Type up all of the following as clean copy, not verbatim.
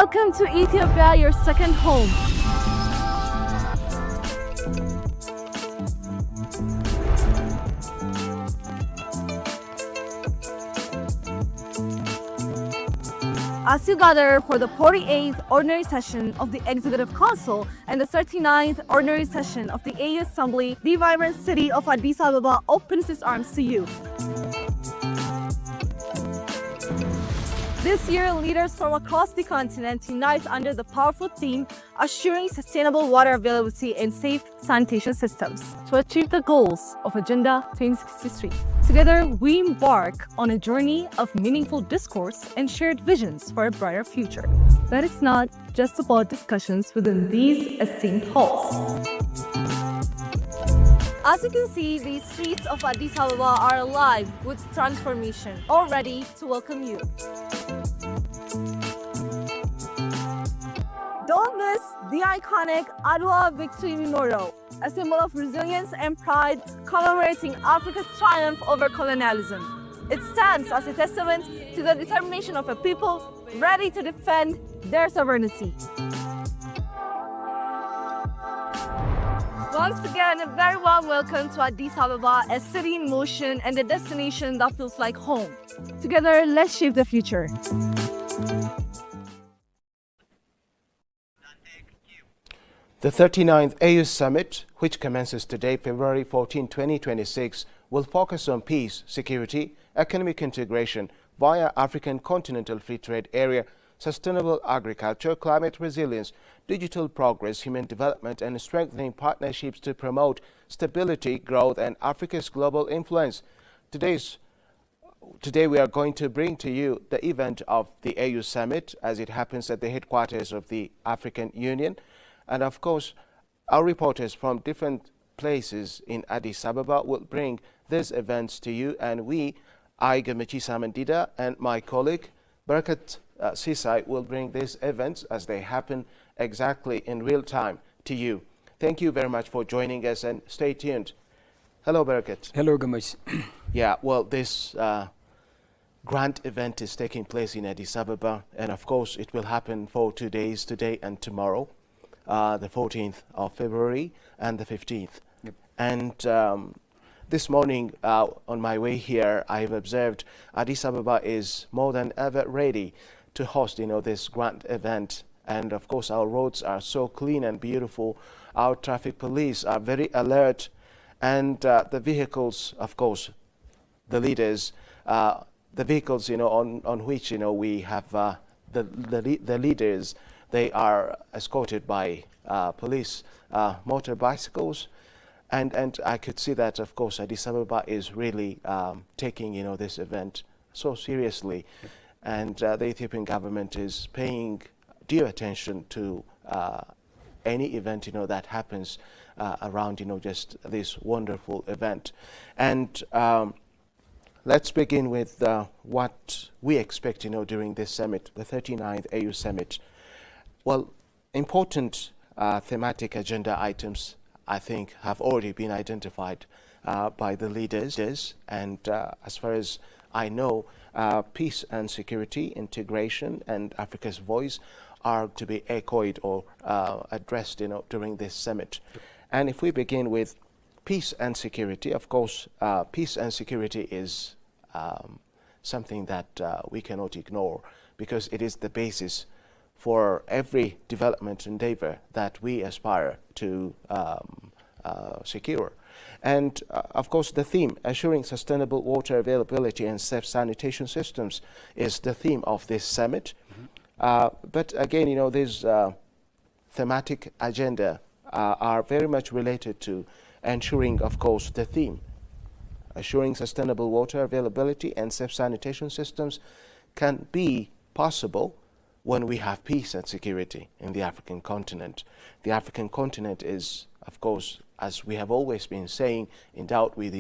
Welcome to Ethiopia, your second home. As you gather for the 48th Ordinary Session of the Executive Council and the 39th Ordinary Session of the AU Assembly, the vibrant city of Addis Ababa opens its arms to you. This year, leaders from across the continent unite under the powerful theme, assuring sustainable water availability and safe sanitation systems to achieve the goals of Agenda 2063. Together, we embark on a journey of meaningful discourse and shared visions for a brighter future. But it's not just about discussions within these esteemed halls. As you can see, the streets of Addis Ababa are alive with transformation, all ready to welcome you. Don't miss the iconic Adwa Victory Memorial, a symbol of resilience and pride commemorating Africa's triumph over colonialism. It stands as a testament to the determination of a people ready to defend their sovereignty. Once again, a very warm welcome to Addis Ababa, a city in motion and a destination that feels like home. Together, let's shape the future. The 39th AU Summit, which commences today, February 14, 2026, will focus on peace, security, economic integration via African Continental Free Trade Area, sustainable agriculture, climate resilience, digital progress, human development, and strengthening partnerships to promote stability, growth, and Africa's global influence. Today we are going to bring to you the event of the AU Summit as it happens at the headquarters of the African Union. And of course, our reporters from different places in Addis Ababa will bring these events to you. And I, Gamachi Samandida, and my colleague, Barakat Sisai, will bring these events as they happen exactly in real time to you. Thank you very much for joining us and stay tuned. Hello, Barakat. Hello, Gamachi. Yeah, well, this grand event is taking place in Addis Ababa. And of course, it will happen for 2 days, today and tomorrow. The 14th of February and the 15th. Yep. And this morning on my way here, I've observed Addis Ababa is more than ever ready to host, this grand event. And of course, our roads are so clean and beautiful. Our traffic police are very alert. And the vehicles, of course, the leaders, the vehicles, on which, we have the leaders, they are escorted by police motor bicycles. And I could see that, of course, Addis Ababa is really taking, this event so seriously. And the Ethiopian government is paying due attention to any event, that happens around, just this wonderful event. And let's begin with what we expect, during this summit, the 39th AU Summit. Well, important thematic agenda items, I think, have already been identified by the leaders. And as far as I know, peace and security, integration, and Africa's voice are to be echoed or addressed, during this summit. And if we begin with peace and security, of course, peace and security is something that we cannot ignore because it is the basis for every development endeavor that we aspire to secure. And of course, the theme, assuring sustainable water availability and safe sanitation systems, is the theme of this summit. But again, these thematic agenda are very much related to ensuring, of course, the theme. Assuring sustainable water availability and safe sanitation systems can be possible when we have peace and security in the African continent. The African continent is, of course, as we have always been saying, endowed with,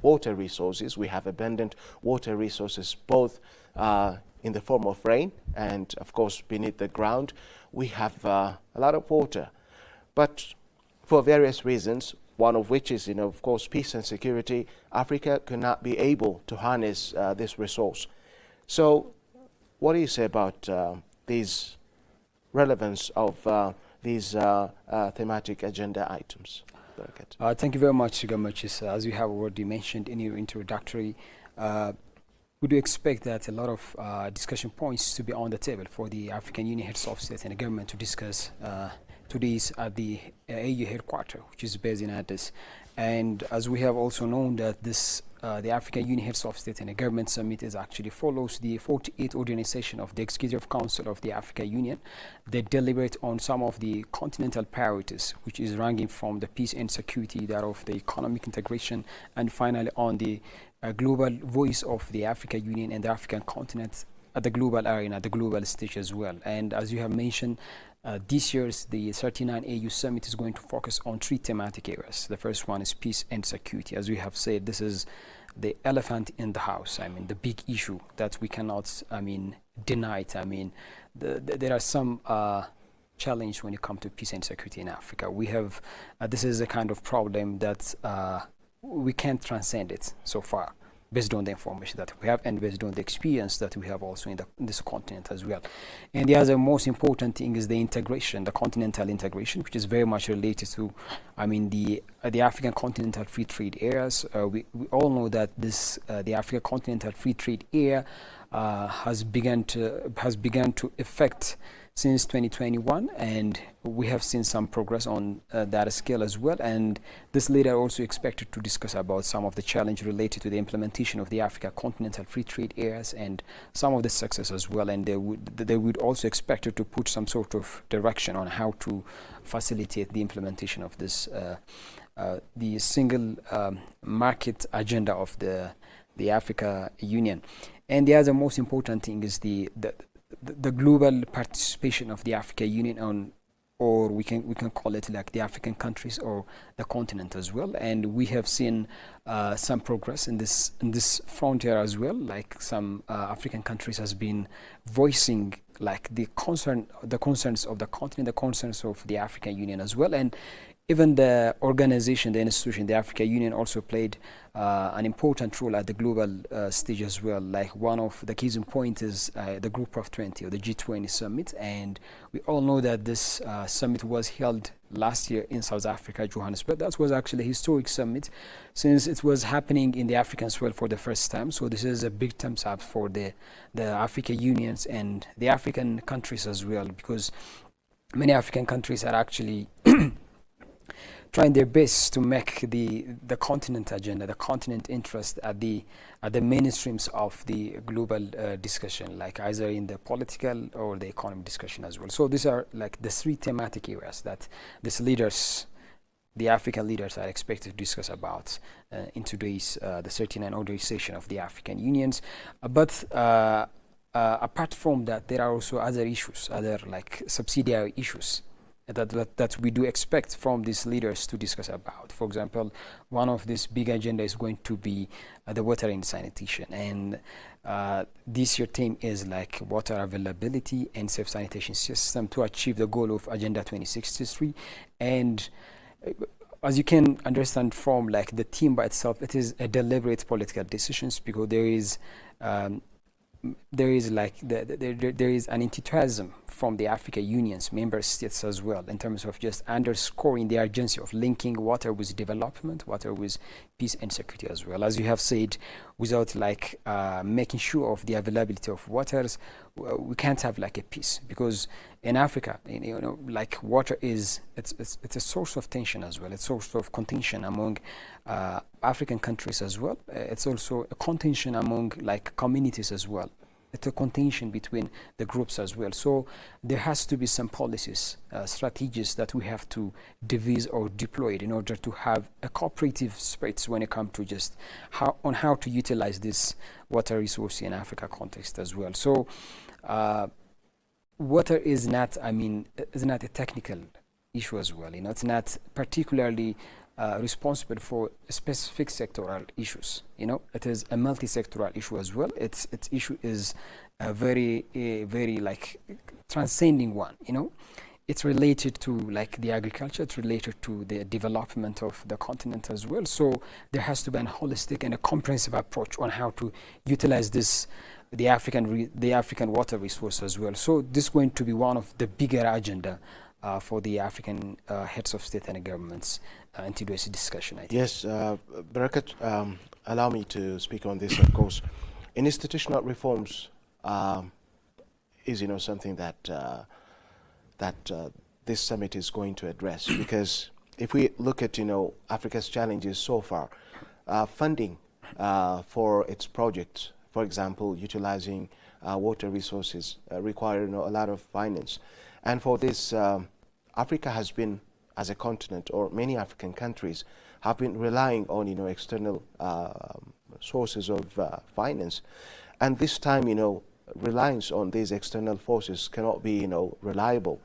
water resources. We have abundant water resources, both in the form of rain and, of course, beneath the ground. We have a lot of water. But for various reasons, one of which is, of course, peace and security, Africa cannot be able to harness this resource. So what do you say about these relevance of these thematic agenda items. Thank you very much, Gamachis. As you have already mentioned in your introductory, we do expect that a lot of discussion points to be on the table for the African Union heads of state and the government to discuss today's at the AU headquarters, which is based in Addis. And as we have also known that this the African Union Heads of State and the Government Summit is actually follows the 48th organization of the Executive Council of the African Union. They deliberate on some of the continental priorities, which is ranging from the peace and security, that of the economic integration, and finally on the global voice of the African Union and the African continent at the global arena, the global stage as well. And as you have mentioned, this year's the 39 AU Summit is going to focus on 3 thematic areas. The first one is peace and security. As we have said, this is the elephant in the house. I mean, the big issue that we cannot, deny it. There are some challenge when it comes to peace and security in Africa. We have, this is a kind of problem that we can't transcend it so far, based on the information that we have and based on the experience that we have also in this continent as well. And the other most important thing is the integration, the continental integration, which is very much related to, the African continental free trade areas. We all know that this the African continental free trade area has begun to affect since 2021, and we have seen some progress on that scale as well. And this leader also expected to discuss about some of the challenge related to the implementation of the Africa continental free trade areas and some of the success as well. And they would also expect to put some sort of direction on how to facilitate the implementation of this the single market agenda of the Africa Union. And the other most important thing is the global participation of the African Union on, or we can call it like the African countries or the continent as well. And we have seen some progress in this frontier as well. Like some African countries has been voicing like the concerns of the continent, the concerns of the African Union as well. And even the organization, the institution, the African Union also played an important role at the global stage as well. Like one of the case in point is the Group of 20 or the G20 summit. And we all know that this summit was held last year in South Africa, Johannesburg. That was actually a historic summit since it was happening in the African soil for the first time. So this is a big thumbs up for the African Unions and the African countries as well, because many African countries are actually trying their best to make the continent agenda, the continent interest at the mainstreams of the global discussion, like either in the political or the economic discussion as well. So these are like the 3 thematic areas that these leaders, the African leaders, are expected to discuss about in today's the 39th organization of the African Unions. But apart from that, there are also other issues, other like subsidiary issues that we do expect from these leaders to discuss about. For example, one of this big agenda is going to be the water and sanitation. And this year theme is like water availability and safe sanitation system to achieve the goal of Agenda 2063. And as you can understand from like the theme by itself, it is a deliberate political decisions, because there is an enthusiasm from the African Union's member states as well, in terms of just underscoring the urgency of linking water with development, water with peace and security as well. As you have said, without like making sure of the availability of waters, we can't have like a peace, because in Africa, like water is it's a source of tension as well. It's a source of contention among African countries as well. It's also a contention among like communities as well. It's a contention between the groups as well. So there has to be some policies, strategies that we have to devise or deploy in order to have a cooperative spirit when it comes to just how to utilize this water resource in Africa context as well. So water is not a technical issue as well. It's not particularly responsible for specific sectoral issues. It is a multi-sectoral issue as well. Its issue is a very like transcending one. It's related to like the agriculture. It's related to the development of the continent as well. So there has to be a holistic and a comprehensive approach on how to utilize this the African water resource as well. So this is going to be one of the bigger agenda for the African heads of state and governments in today's discussion, I think. Yes, Barakat, allow me to speak on this, of course. Institutional reforms is, something that this summit is going to address, because if we look at, Africa's challenges so far, funding for its projects, for example, utilizing water resources require, a lot of finance. And for this, Africa has been, as a continent, or many African countries, have been relying on, external sources of finance. And this time, reliance on these external forces cannot be, reliable.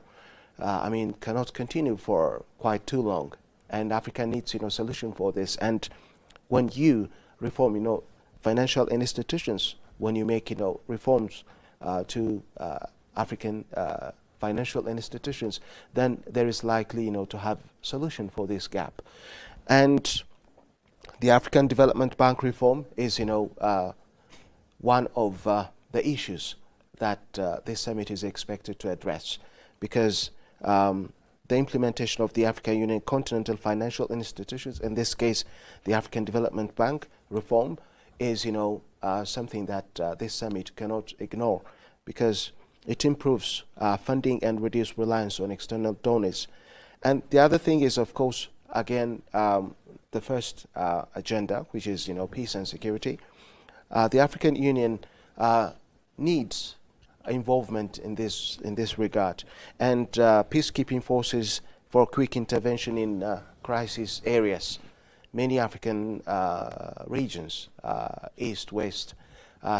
Cannot continue for quite too long. And Africa needs, solution for this. And when you reform, financial institutions, when you make, reforms to African financial institutions, then there is likely, to have solution for this gap. And the African Development Bank reform is, one of the issues that this summit is expected to address, because the implementation of the African Union Continental Financial Institutions, in this case, the African Development Bank reform, is, something that this summit cannot ignore, because it improves funding and reduce reliance on external donors. And the other thing is, of course, again, the first agenda, which is, peace and security. The African Union needs involvement in this regard, and peacekeeping forces for quick intervention in crisis areas. Many African regions, east, west,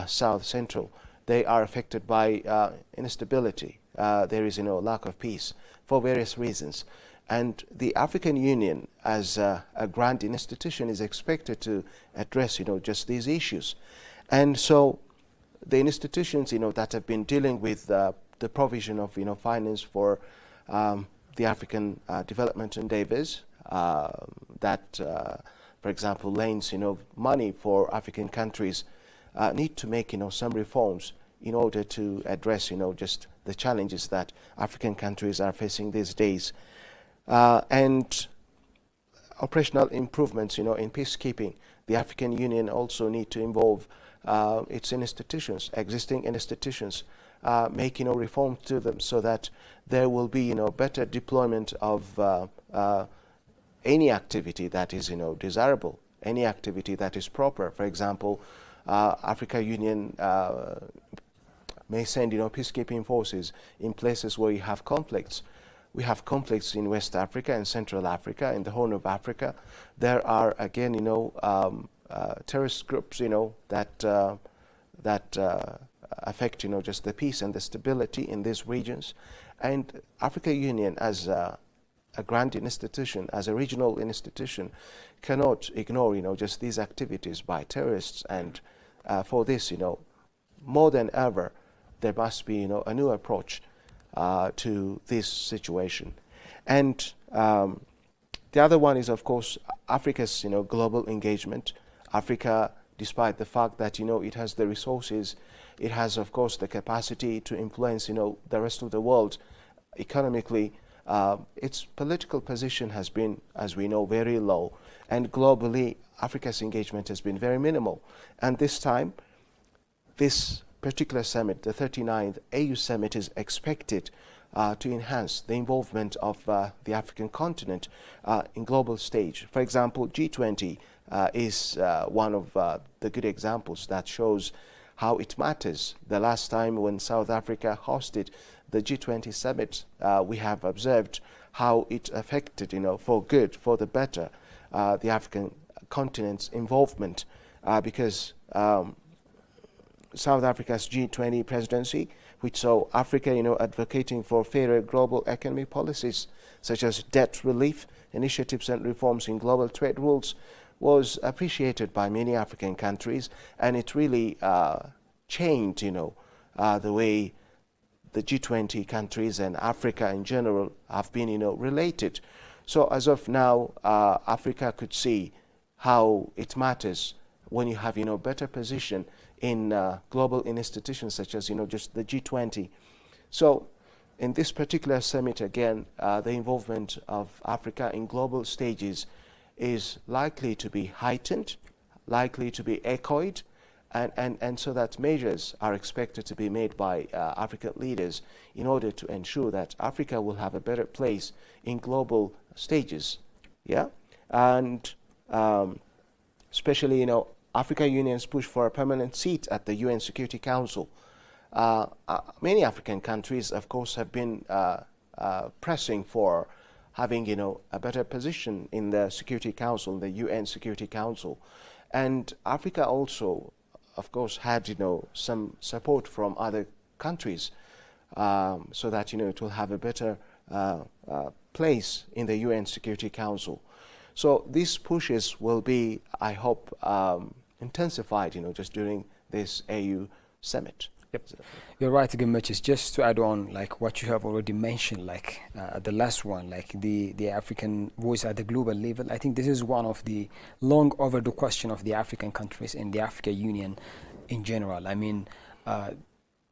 south, central, they are affected by instability. There is, lack of peace for various reasons. And the African Union, as a grand institution, is expected to address, just these issues. And so the institutions, that have been dealing with the provision of, finance for the African development endeavors, that, for example, lends, money for African countries, need to make, some reforms in order to address, just the challenges that African countries are facing these days. And operational improvements, in peacekeeping. The African Union also need to involve its institutions, existing institutions, make, reform to them, so that there will be, better deployment of any activity that is, desirable, any activity that is proper. For example, African Union may send, peacekeeping forces in places where you have conflicts. We have conflicts in West Africa and Central Africa, in the Horn of Africa. There are, again, terrorist groups, that affect, just the peace and the stability in these regions. And African Union, as a grand institution, as a regional institution, cannot ignore, just these activities by terrorists. And for this, more than ever, there must be, a new approach to this situation. And the other one is, of course, Africa's, global engagement. Africa, despite the fact that, it has the resources, it has, of course, the capacity to influence, the rest of the world economically. Its political position has been, as we know, very low. And globally, Africa's engagement has been very minimal. And this time, this particular summit, the 39th AU summit, is expected to enhance the involvement of the African continent in global stage. For example, G20 is one of the good examples that shows how it matters. The last time when South Africa hosted the G20 summit, we have observed how it affected, for good, for the better, the African continent's involvement, because South Africa's G20 presidency, which saw Africa, advocating for fairer global economic policies, such as debt relief, initiatives and reforms in global trade rules, was appreciated by many African countries, and it really changed, the way the G20 countries and Africa in general have been, related. So as of now, Africa could see how it matters when you have, better position in global institutions such as, just the G20. So in this particular summit, again, the involvement of Africa in global stages is likely to be heightened, likely to be echoed, and so that measures are expected to be made by African leaders in order to ensure that Africa will have a better place in global stages. Yeah, and especially, Africa Union's push for a permanent seat at the UN Security Council. Many African countries, of course, have been pressing for having, a better position in the Security Council, the UN Security Council. And Africa also, of course, had, some support from other countries so that, it will have a better place in the UN Security Council. So these pushes will be, I hope, intensified, just during this AU summit. Yep. You're right again, Mitch. Just to add on, like what you have already mentioned, like the last one, like the African voice at the global level. I think this is one of the long overdue question of the African countries and the African Union in general. I mean,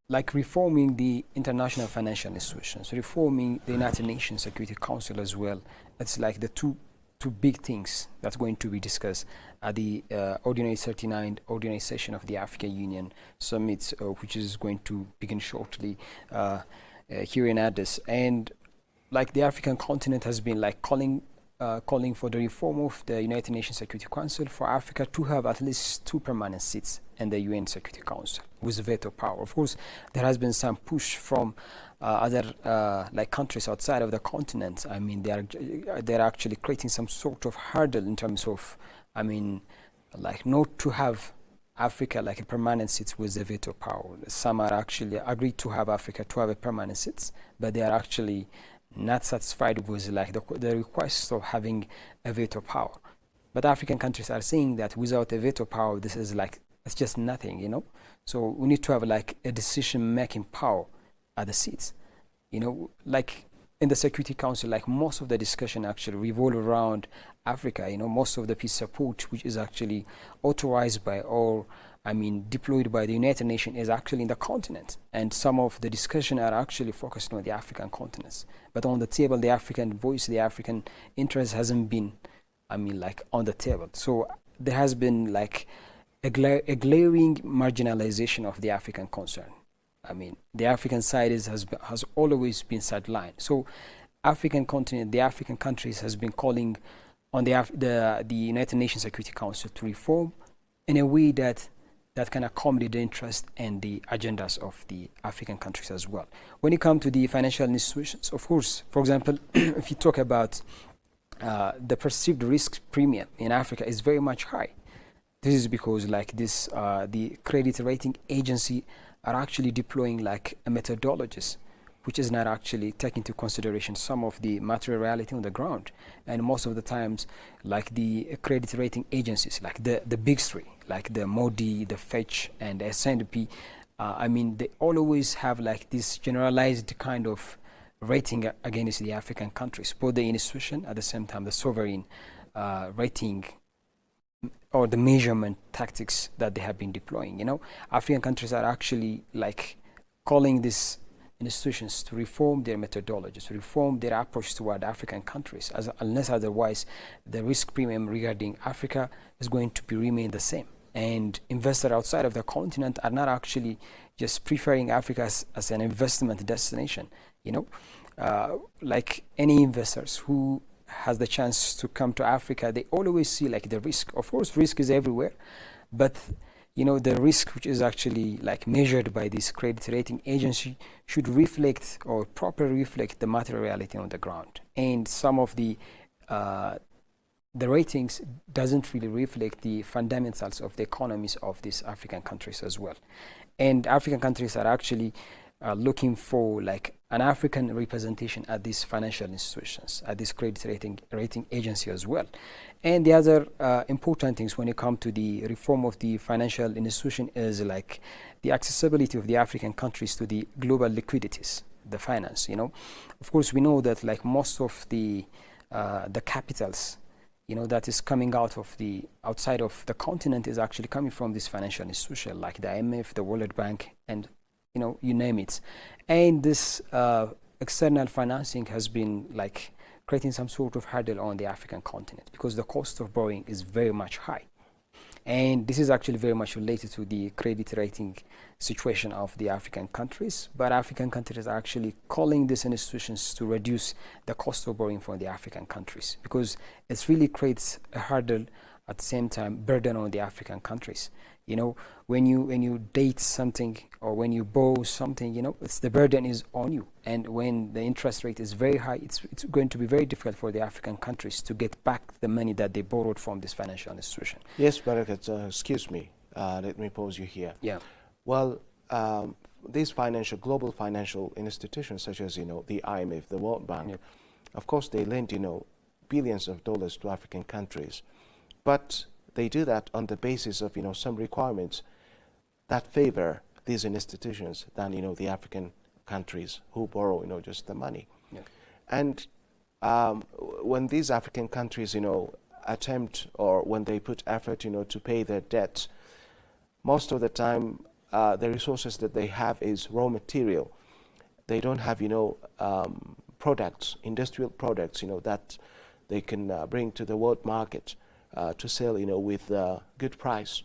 like reforming the international financial institutions, reforming the United Nations Security Council as well. It's like the two big things that's going to be discussed at the Ordinary 39th Ordinary Session of the African Union Summit, which is going to begin shortly here in Addis. And like the African continent has been like calling for the reform of the United Nations Security Council for Africa to have at least 2 permanent seats in the UN Security Council with veto power. Of course, there has been some push from other like countries outside of the continent. I mean, they're actually creating some sort of hurdle in terms of, I mean, like not to have Africa like a permanent seat with the veto power. Some are actually agreed to have Africa to have a permanent seat, but they are actually not satisfied with like the request of having a veto power. But African countries are saying that without a veto power, this is like, it's just nothing, So we need to have like a decision-making power at the seats, like in the Security Council, like most of the discussion actually revolve around Africa. Most of the peace support, which is actually authorized by or deployed by the United Nations, is actually in the continent, and some of the discussion are actually focused on the African continents. But on the table, the African voice, the African interest hasn't been, like on the table. So there has been like a glaring marginalization of the African concern. The African side has always been sidelined. So African continent, the African countries has been calling on the United Nations Security Council to reform in a way that can accommodate the interest and the agendas of the African countries as well. When it comes to the financial institutions, of course, for example, if you talk about the perceived risk premium in Africa is very much high. This is because like this, the credit rating agency are actually deploying like a methodologies which is not actually taking into consideration some of the material reality on the ground. And most of the times, like the credit rating agencies, like the big 3, like the Modi, the Fitch, and the S&P, they always have like this generalized kind of rating against the African countries, both the institution, at the same time the sovereign rating or the measurement tactics that they have been deploying. African countries are actually like calling these institutions to reform their methodologies, to reform their approach toward African countries, unless otherwise the risk premium regarding Africa is going to remain the same. And investors outside of the continent are not actually just preferring Africa as an investment destination. Like any investors who has the chance to come to Africa, they always see like the risk. Of course, risk is everywhere, but the risk which is actually like measured by this credit rating agency should reflect or properly reflect the material reality on the ground. And some of the ratings doesn't really reflect the fundamentals of the economies of these African countries as well. And African countries are actually looking for like an African representation at these financial institutions, at this credit rating agency as well. And the other important things when it comes to the reform of the financial institution is like the accessibility of the African countries to the global liquidities, the finance. Of course, we know that like most of the capitals that is coming outside of the continent is actually coming from this financial institution like the IMF, the World Bank, and you name it. And this external financing has been like creating some sort of hurdle on the African continent because the cost of borrowing is very much high. And this is actually very much related to the credit rating situation of the African countries. But African countries are actually calling these institutions to reduce the cost of borrowing for the African countries because it really creates a hurdle, at the same time burden on the African countries. When you date something or when you borrow something, it's the burden is on you. And when the interest rate is very high, it's going to be very difficult for the African countries to get back the money that they borrowed from this financial institution. Yes, Barakat, excuse me. Let me pause you here. Yeah. Well, these global financial institutions such as, the IMF, the World Bank, Yep. of course, they lend, billions of dollars to African countries. But they do that on the basis of, some requirements that favor these institutions than, the African countries who borrow, just the money. Yeah. And when these African countries, attempt or when they put effort, to pay their debts, most of the time the resources that they have is raw material. They don't have, products, industrial products, that they can bring to the world market to sell, with good price.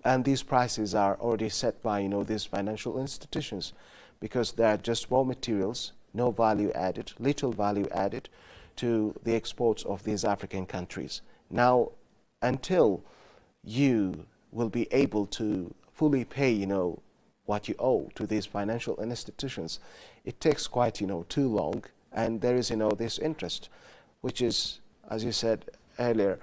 And these prices are already set by, these financial institutions because they are just raw materials, no value added, little value added to the exports of these African countries. Now, until you will be able to fully pay, what you owe to these financial institutions, it takes quite, too long. And there is, this interest, which is, as you said earlier,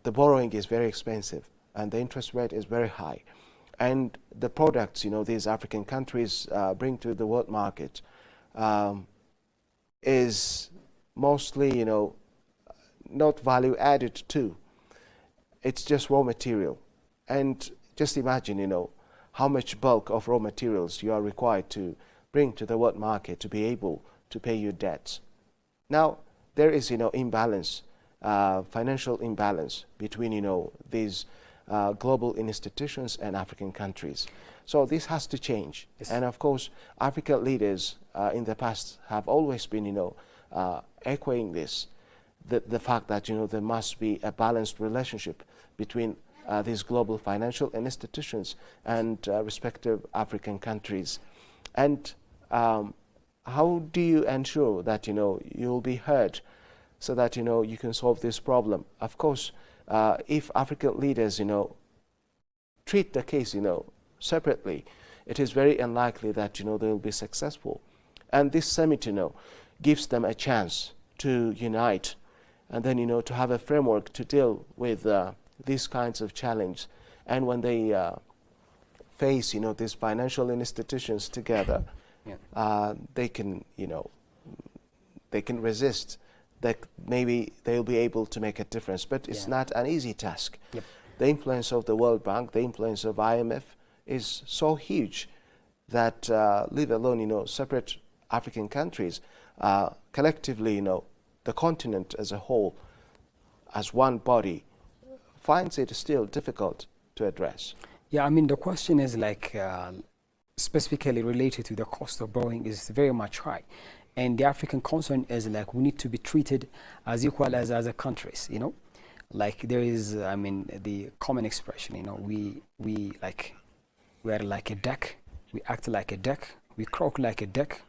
the borrowing is very expensive and the interest rate is very high. And the products, these African countries bring to the world market is mostly, not value added too. It's just raw material. And just imagine, how much bulk of raw materials you are required to bring to the world market to be able to pay your debts. Now, there is, imbalance. Financial imbalance between these global institutions and African countries. So this has to change. Yes. And of course, African leaders in the past have always been echoing this, the fact that there must be a balanced relationship between these global financial institutions and respective African countries. And how do you ensure that you'll be heard so that you can solve this problem? Of course, if African leaders treat the case separately, it is very unlikely that they will be successful. And this summit gives them a chance to unite and then to have a framework to deal with these kinds of challenges. And when they face these financial institutions together, yeah. They can resist. That maybe they'll be able to make a difference, but it's not an easy task. Yep. The influence of the World Bank, the influence of IMF is so huge that leave alone, separate African countries, collectively, the continent as a whole, as one body, finds it still difficult to address. Yeah, the question is specifically related to the cost of borrowing is very much high. And the African concern is we need to be treated as equal as other countries, there is, the common expression, we are like a duck, we act like a duck, we croak like a duck,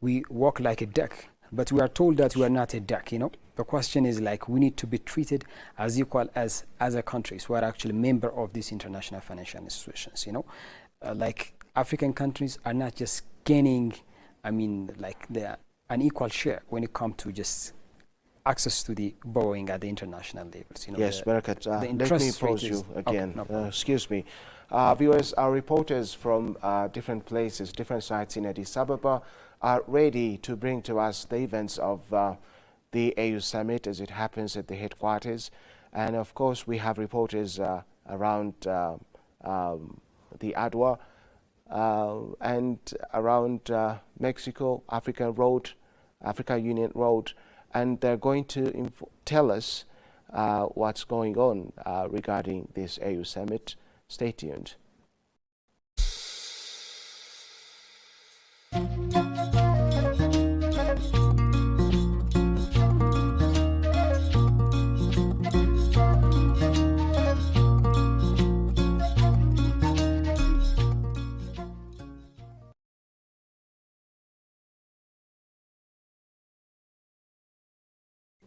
we walk like a duck, but we are told that we are not a duck, The question is we need to be treated as equal as other countries who are actually member of these international financial institutions, African countries are not just gaining, an equal share when it comes to just access to the borrowing at the international levels. Yes, Barakat, let me pause you again. Okay, no excuse me. Viewers, our reporters from different places, different sites in Addis Ababa are ready to bring to us the events of the AU Summit as it happens at the headquarters. And of course, we have reporters around the Adwa, and around Mexico, Africa Union Road, and they're going to tell us what's going on regarding this AU summit. Stay tuned.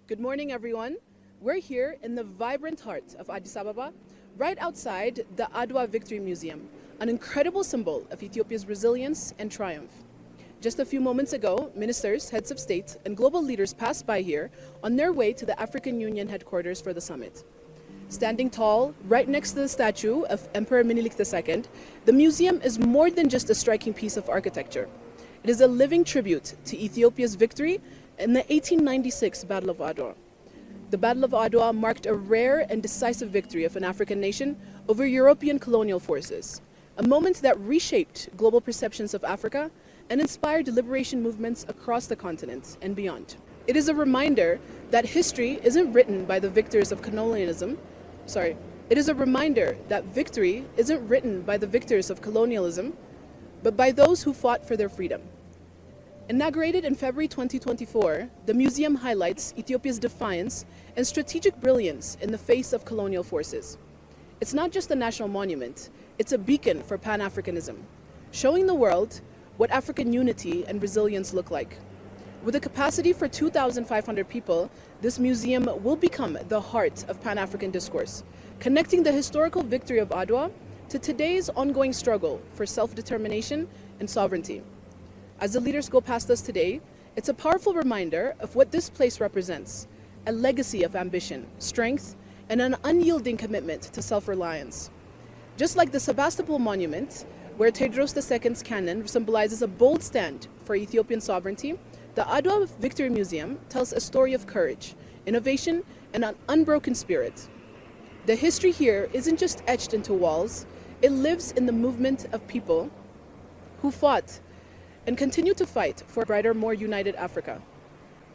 Good morning, everyone. We're here in the vibrant heart of Addis Ababa, right outside the Adwa Victory Museum, an incredible symbol of Ethiopia's resilience and triumph. Just a few moments ago, ministers, heads of state, and global leaders passed by here on their way to the African Union headquarters for the summit. Standing tall, right next to the statue of Emperor Minilik II, the museum is more than just a striking piece of architecture. It is a living tribute to Ethiopia's victory in the 1896 Battle of Adwa. The Battle of Adwa marked a rare and decisive victory of an African nation over European colonial forces, a moment that reshaped global perceptions of Africa and inspired liberation movements across the continent and beyond. It is a reminder that history isn't written by the victors of colonialism. It is a reminder that victory isn't written by the victors of colonialism, but by those who fought for their freedom. Inaugurated in February 2024, the museum highlights Ethiopia's defiance and strategic brilliance in the face of colonial forces. It's not just a national monument, it's a beacon for Pan-Africanism, showing the world what African unity and resilience look like. With a capacity for 2,500 people, this museum will become the heart of Pan-African discourse, connecting the historical victory of Adwa to today's ongoing struggle for self-determination and sovereignty. As the leaders go past us today, it's a powerful reminder of what this place represents, a legacy of ambition, strength, and an unyielding commitment to self-reliance. Just like the Sebastopol Monument, where Tewodros II's cannon symbolizes a bold stand for Ethiopian sovereignty, the Adwa Victory Museum tells a story of courage, innovation, and an unbroken spirit. The history here isn't just etched into walls, it lives in the movement of people who fought and continue to fight for a brighter, more united Africa.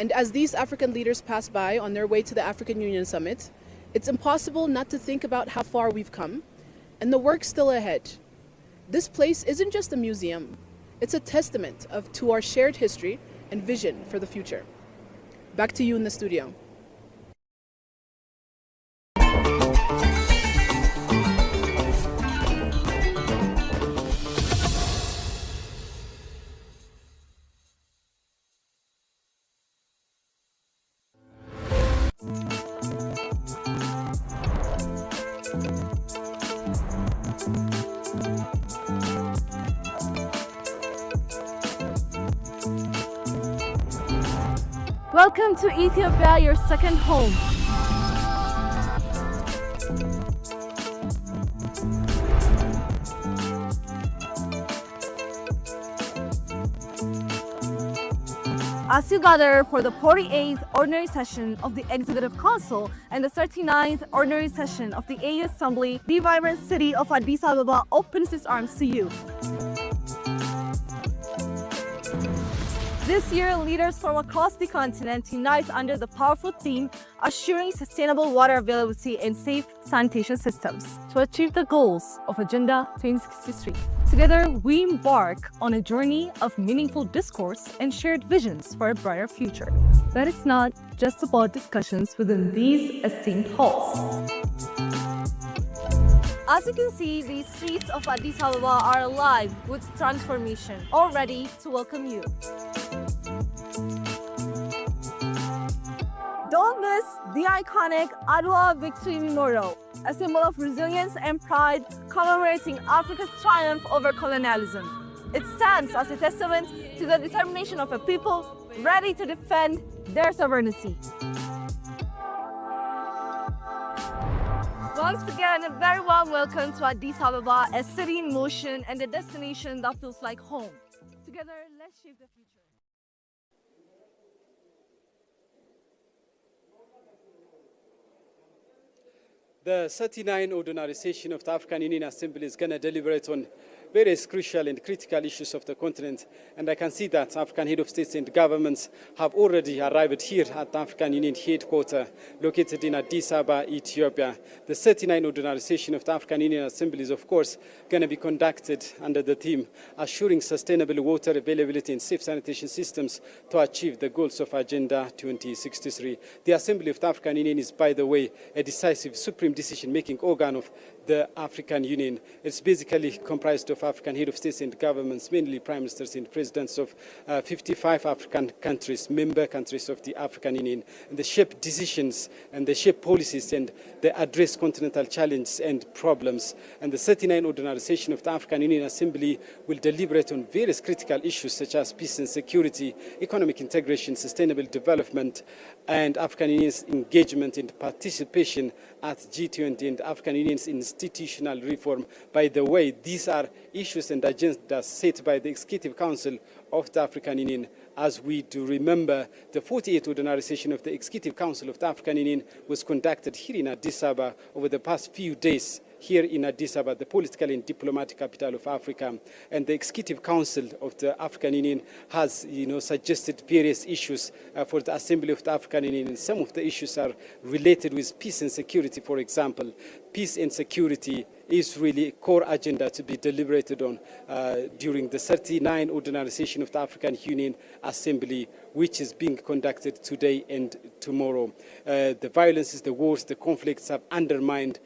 And as these African leaders pass by on their way to the African Union Summit, it's impossible not to think about how far we've come and the work still ahead. This place isn't just a museum, it's a testament to our shared history and vision for the future. Back to you in the studio. Welcome to Ethiopia, your second home. As you gather for the 48th Ordinary Session of the Executive Council and the 39th Ordinary Session of the AU Assembly, the vibrant city of Addis Ababa opens its arms to you. This year, leaders from across the continent unite under the powerful theme, assuring sustainable water availability and safe sanitation systems to achieve the goals of Agenda 2063. Together, we embark on a journey of meaningful discourse and shared visions for a brighter future. But it's not just about discussions within these esteemed halls. As you can see, the streets of Addis Ababa are alive with transformation, all ready to welcome you. Don't miss the iconic Adwa Victory Memorial, a symbol of resilience and pride commemorating Africa's triumph over colonialism. It stands as a testament to the determination of a people ready to defend their sovereignty. Once again, a very warm welcome to Addis Ababa, a city in motion and a destination that feels like home. Together, let's shape the future. The 39th Ordinary Session of the African Union Assembly is going to deliberate on various crucial and critical issues of the continent. And I can see that African head of states and governments have already arrived here at the African Union headquarters, located in Addis Ababa, Ethiopia. The 39th ordinary session of the African Union Assembly is, of course, going to be conducted under the theme Assuring Sustainable Water Availability and Safe Sanitation Systems to Achieve the Goals of Agenda 2063. The Assembly of the African Union is, by the way, a decisive supreme decision-making organ of the African Union. It's basically comprised of African head of states and governments, mainly prime ministers and presidents of 55 African countries, member countries of the African Union. And they shape decisions and they shape policies and they address continental challenges and problems. And the 39th ordinary session of the African Union Assembly will deliberate on various critical issues such as peace and security, economic integration, sustainable development, and African Union's engagement and participation at G20 and African Union's institutional reform. By the way, these are issues and agendas set by the Executive Council of the African Union. As we do remember, the 48th ordinary session of the Executive Council of the African Union was conducted here in Addis Ababa over the past few days, here in Addis Ababa, the political and diplomatic capital of Africa. And the Executive Council of the African Union has, suggested various issues for the Assembly of the African Union. And some of the issues are related with peace and security, for example. Peace and security is really a core agenda to be deliberated on during the 39th ordinary session of the African Union Assembly, which is being conducted today and tomorrow. The violences, the wars, the conflicts have undermined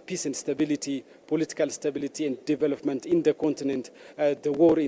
peace and stability, political stability and development in the continent. The war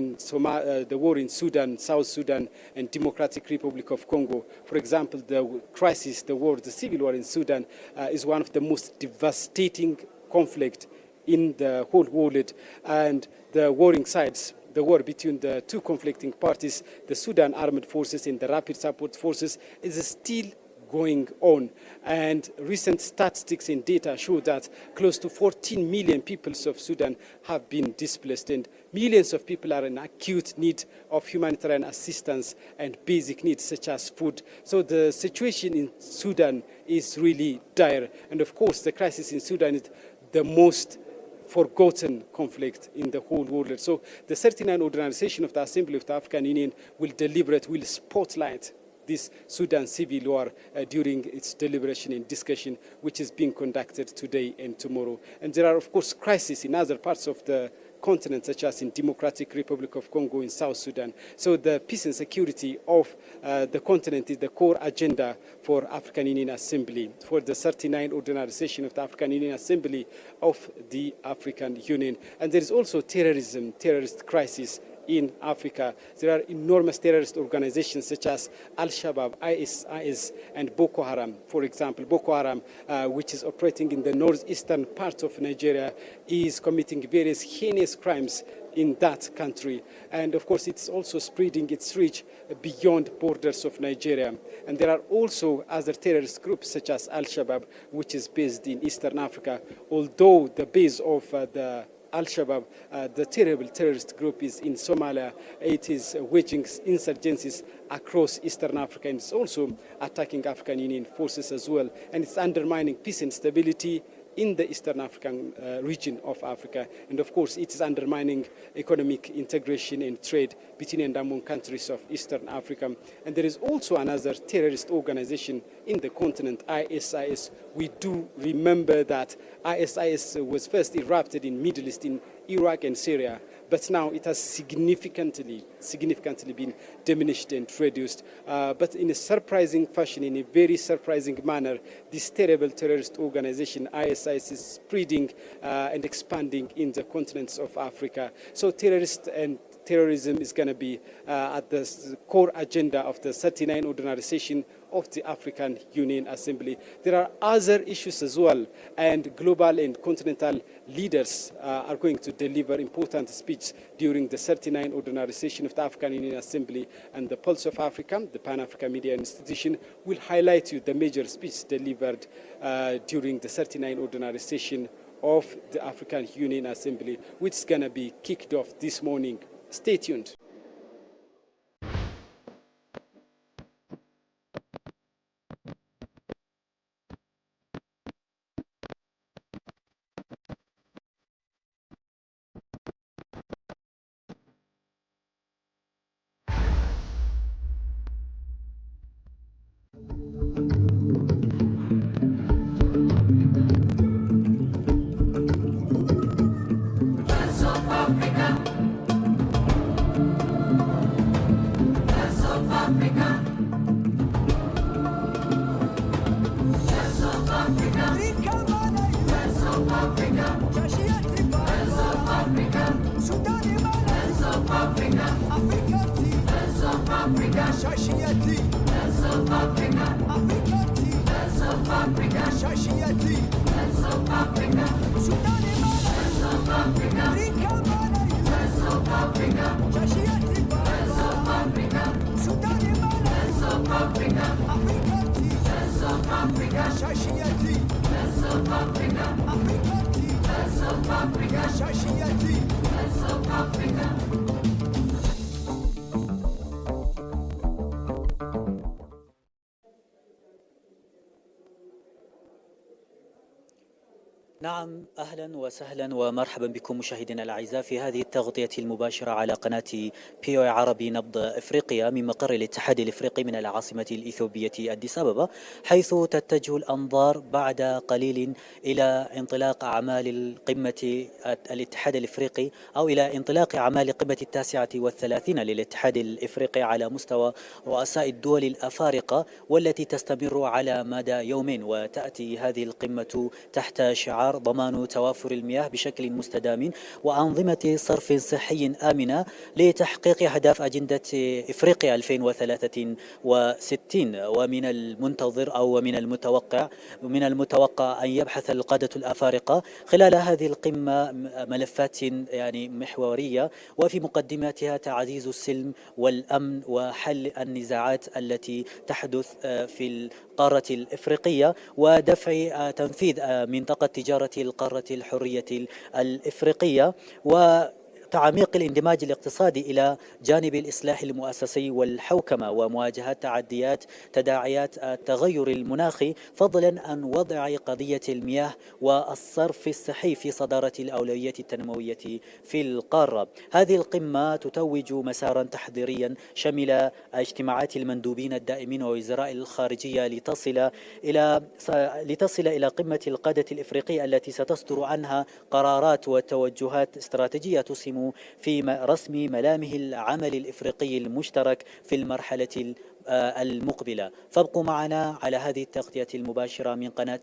in Sudan, South Sudan, and Democratic Republic of Congo. For example, the crisis, the war, the civil war in Sudan is one of the most devastating conflict in the whole world, and the warring sides, the war between the two conflicting parties, the Sudan Armed Forces and the Rapid Support Forces, is still going on. And recent statistics and data show that close to 14 million people of Sudan have been displaced, and millions of people are in acute need of humanitarian assistance and basic needs such as food. So the situation in Sudan is really dire. And of course, the crisis in Sudan is the most forgotten conflict in the whole world. So the 39th ordinary session of the Assembly of the African Union will deliberate, will spotlight this Sudan civil war during its deliberation and discussion, which is being conducted today and tomorrow. And there are, of course, crises in other parts of the continent, such as in Democratic Republic of Congo, in South Sudan. So the peace and security of the continent is the core agenda for African Union Assembly, for the 39th ordinary session of the African Union Assembly of the African Union. And there is also terrorism, terrorist crisis in Africa. There are enormous terrorist organizations such as Al-Shabaab, ISIS, and Boko Haram. For example, Boko Haram, which is operating in the northeastern part of Nigeria, is committing various heinous crimes in that country. And of course, it's also spreading its reach beyond borders of Nigeria. And there are also other terrorist groups such as Al-Shabaab, which is based in Eastern Africa. Although the base of the Al-Shabaab, the terrible terrorist group, is in Somalia. It is waging insurgencies across Eastern Africa, and it's also attacking African Union forces as well. And it's undermining peace and stability in the Eastern African region of Africa. And of course, it is undermining economic integration and trade between and among countries of Eastern Africa. And there is also another terrorist organization in the continent, ISIS. We do remember that ISIS was first erupted in Middle East, in Iraq and Syria, but now it has significantly been diminished and reduced. But in a surprising fashion, in a very surprising manner, this terrible terrorist organization, ISIS, is spreading and expanding in the continents of Africa. So terrorism is going to be at the core agenda of the 39th ordinary session of the African Union Assembly. There are other issues as well, and global and continental leaders are going to deliver important speeches during the 39th ordinary session of the African Union Assembly. And the Pulse of Africa, the Pan-African Media Institution, will highlight you the major speeches delivered during the 39th ordinary session of the African Union Assembly, which is going to be kicked off this morning. Stay tuned. نعم، أهلا وسهلا ومرحبا بكم مشاهدينا الأعزاء في هذه التغطية المباشرة على قناة بي او عربي نبض إفريقيا من مقر الاتحاد الإفريقي من العاصمة الإثيوبية أديس أبابا، حيث تتجه الأنظار بعد قليل إلى انطلاق أعمال قمة الاتحاد الإفريقي أو إلى انطلاق أعمال قمة 39 للاتحاد الإفريقي على مستوى رؤساء الدول الأفارقة، والتي تستمر على مدى يومين. وتأتي هذه القمة تحت شعار ضمان توافر المياه بشكل مستدام وأنظمة صرف صحي آمنة لتحقيق أهداف أجندة إفريقيا 2063. ومن المنتظر أو من المتوقع أن يبحث القادة الأفارقة خلال هذه القمة ملفات يعني محورية، وفي مقدماتها تعزيز السلم والأمن وحل النزاعات التي تحدث في القارة الإفريقية، ودفع تنفيذ منطقة تجارة القارة الحرية الإفريقية، وتعميق الاندماج الاقتصادي إلى جانب الإصلاح المؤسسي والحوكمة ومواجهة تداعيات التغير المناخي، فضلا عن وضع قضية المياه والصرف الصحي في صدارة الأولويات التنموية في القارة. هذه القمة تتوج مسارا تحضيريا شمل اجتماعات المندوبين الدائمين ووزراء الخارجية لتصل إلى قمة القادة الإفريقية التي ستصدر عنها قرارات وتوجهات استراتيجية تسهم في رسم ملامح العمل الإفريقي المشترك في المرحلة المقبلة. فابقوا معنا على هذه التغطية المباشرة من قناة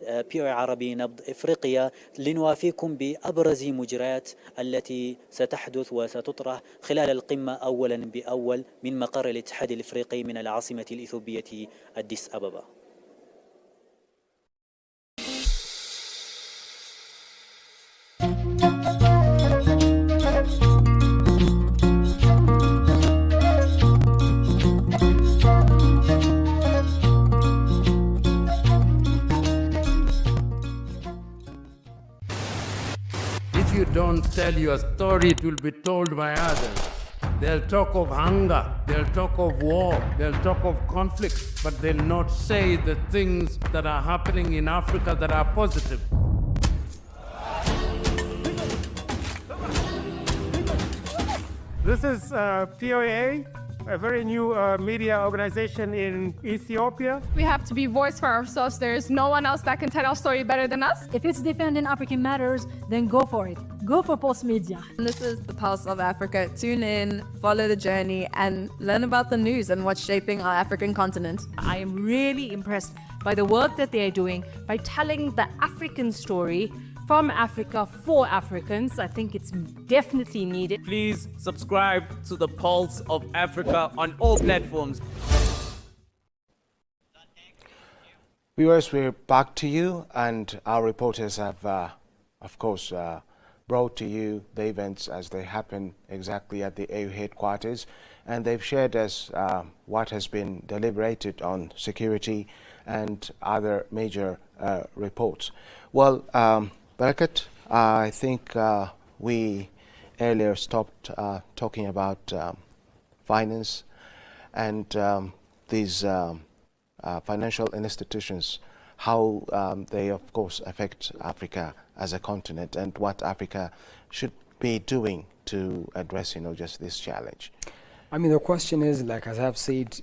بي او عربي نبض إفريقيا لنوافيكم بأبرز مجريات التي ستحدث وستطرح خلال القمة أولا بأول من مقر الاتحاد الإفريقي من العاصمة الإثيوبية أديس أبابا. If you don't tell your story, it will be told by others. They'll talk of hunger, they'll talk of war, they'll talk of conflict, but they'll not say the things that are happening in Africa that are positive. This is POA, a very new media organization in Ethiopia. We have to be voice for ourselves. There is no one else that can tell our story better than us. If it's defending African matters, then go for it. Go for Pulse Media. This is the Pulse of Africa. Tune in, follow the journey, and learn about the news and what's shaping our African continent. I am really impressed by the work that they are doing by telling the African story from Africa for Africans. I think it's definitely needed. Please subscribe to the Pulse of Africa on all platforms. Viewers, we're back to you, and our reporters have, of course, brought to you the events as they happen exactly at the AU headquarters, and they've shared us what has been deliberated on security and other major reports. Well, Barakat, I think we earlier stopped talking about finance and these financial institutions, how they of course affect Africa as a continent and what Africa should be doing to address, just this challenge. I mean, the question is, like as I've said,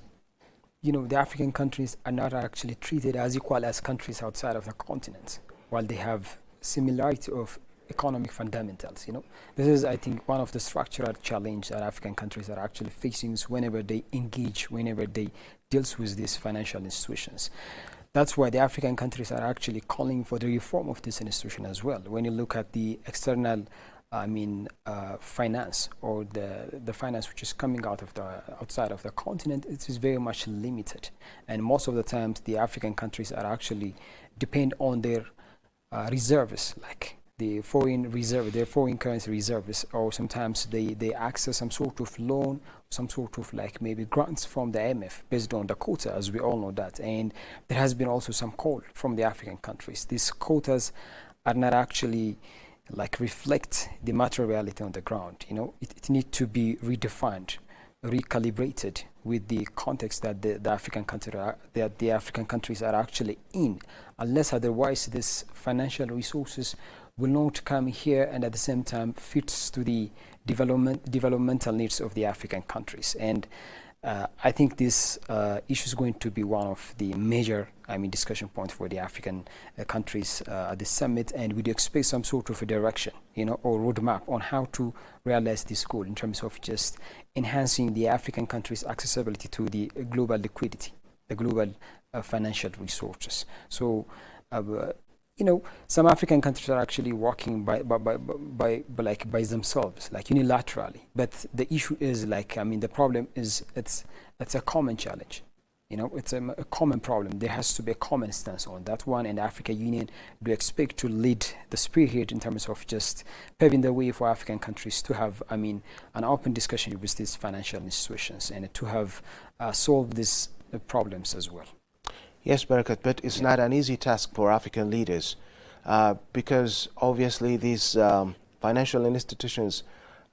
the African countries are not actually treated as equal as countries outside of the continent, while they have similarity of economic fundamentals. This is, I think, one of the structural challenges that African countries are actually facing whenever they engage, whenever they deals with these financial institutions. That's why the African countries are actually calling for the reform of this institution as well. When you look at the external, finance, or the finance which is coming out of the outside of the continent, it is very much limited. And most of the times, the African countries are actually depend on their reserves, like the foreign reserve, their foreign currency reserves, or sometimes they access some sort of loan, some sort of like maybe grants from the IMF based on the quota, as we all know that. And there has been also some call from the African countries. These quotas are not actually like reflect the material reality on the ground. You know, it needs to be redefined, recalibrated with the context that the African countries are actually in. Unless otherwise, this financial resources will not come here and at the same time fits to the developmental needs of the African countries. And I think this issue is going to be one of the major, discussion points for the African countries at the summit, and we do expect some sort of a direction, or roadmap on how to realize this goal in terms of just enhancing the African countries' accessibility to the global liquidity, the global financial resources. So, some African countries are actually working by themselves, like unilaterally. But the issue is the problem is it's a common challenge. It's a common problem. There has to be a common stance on that one, and the African Union do expect to lead the spearhead in terms of just paving the way for African countries to have, an open discussion with these financial institutions and to have solved these problems as well. Yes, Barakat, but it's not an easy task for African leaders because obviously these financial institutions,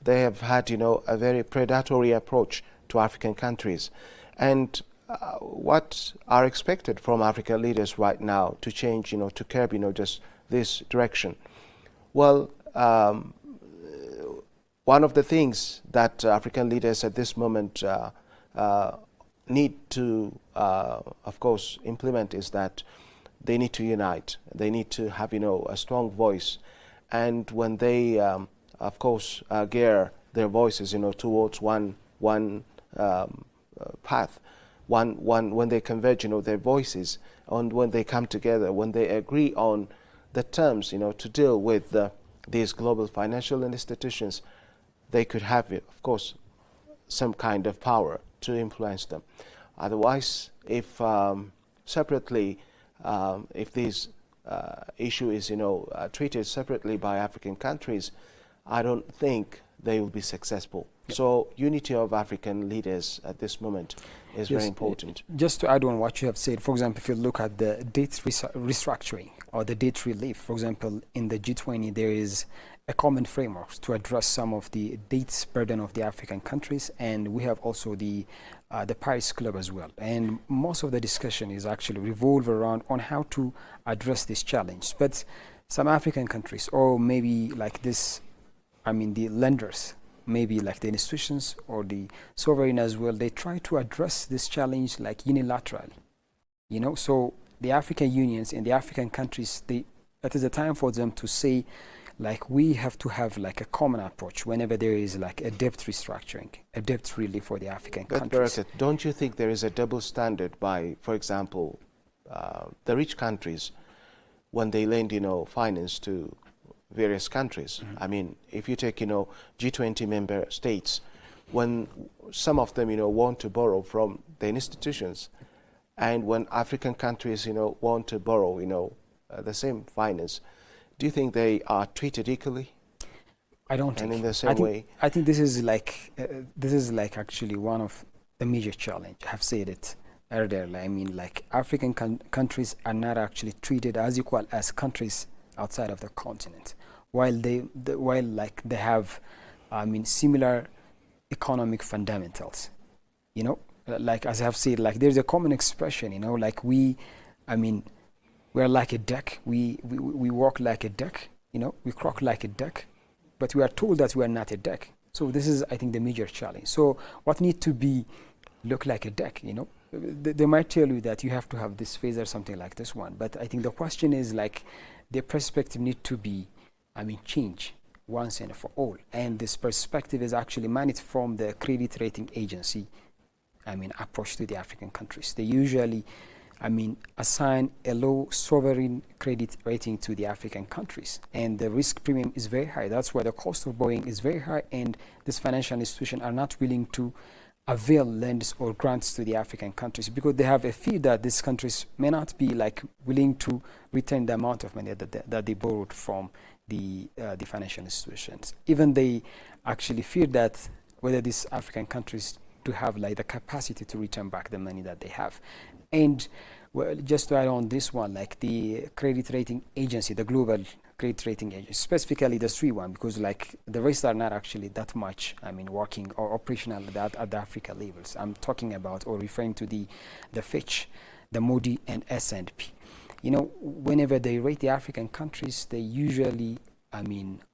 they have had, a very predatory approach to African countries. And what are expected from African leaders right now to change, to curb, just this direction? Well, one of the things that African leaders at this moment need to, of course, implement is that they need to unite. They need to have, a strong voice. And when they, of course, gear their voices, towards one path, when they converge, their voices, and when they come together, when they agree on the terms, to deal with these global financial institutions, they could have, of course, some kind of power to influence them. Otherwise, if separately, if this issue is, treated separately by African countries, I don't think they will be successful. Yep. So unity of African leaders at this moment is very important. Just to add on what you have said, for example, if you look at the debt restructuring or the debt relief, for example, in the G20, there is a common framework to address some of the debt burden of the African countries, and we have also the Paris Club as well. And most of the discussion is actually revolve around on how to address this challenge. But some African countries, or maybe like this, the lenders, maybe like the institutions or the sovereign as well, they try to address this challenge like unilaterally. So the African unions and the African countries, that is a time for them to say, like, we have to have like a common approach whenever there is like a debt restructuring, a debt relief for the African countries. But don't you think there is a double standard by, for example, the rich countries when they lend, finance to various countries? Mm-hmm. If you take, G20 member states, when some of them, want to borrow from the institutions, and when African countries, want to borrow, the same finance, do you think they are treated equally? I don't think. And in the same way? I think this is like actually one of the major challenge. I have said it earlier. Like African countries are not actually treated as equal as countries outside of the continent, while they have, similar economic fundamentals. Like as I have said, like there's a common expression. Like we are like a duck. We walk like a duck. We croak like a duck, but we are told that we are not a duck. So this is, I think, the major challenge. So what needs to be look like a duck? They might tell you that you have to have this phase or something like this one. But I think the question is like the perspective need to be, change once and for all. And this perspective is actually managed from the credit rating agency, approach to the African countries. They usually assign a low sovereign credit rating to the African countries, and the risk premium is very high. That's why the cost of borrowing is very high, and these financial institutions are not willing to avail loans or grants to the African countries because they have a fear that these countries may not be willing to return the amount of money that they borrowed from the financial institutions. Even they actually fear that whether these African countries do have the capacity to return back the money that they have. And well, just to add on this one, the credit rating agency, the global credit rating agency, specifically the three one, because the rest are not actually that much, working or operational at the Africa levels. I'm talking about or referring to the Fitch, the Moody, and S&P. Whenever they rate the African countries, they usually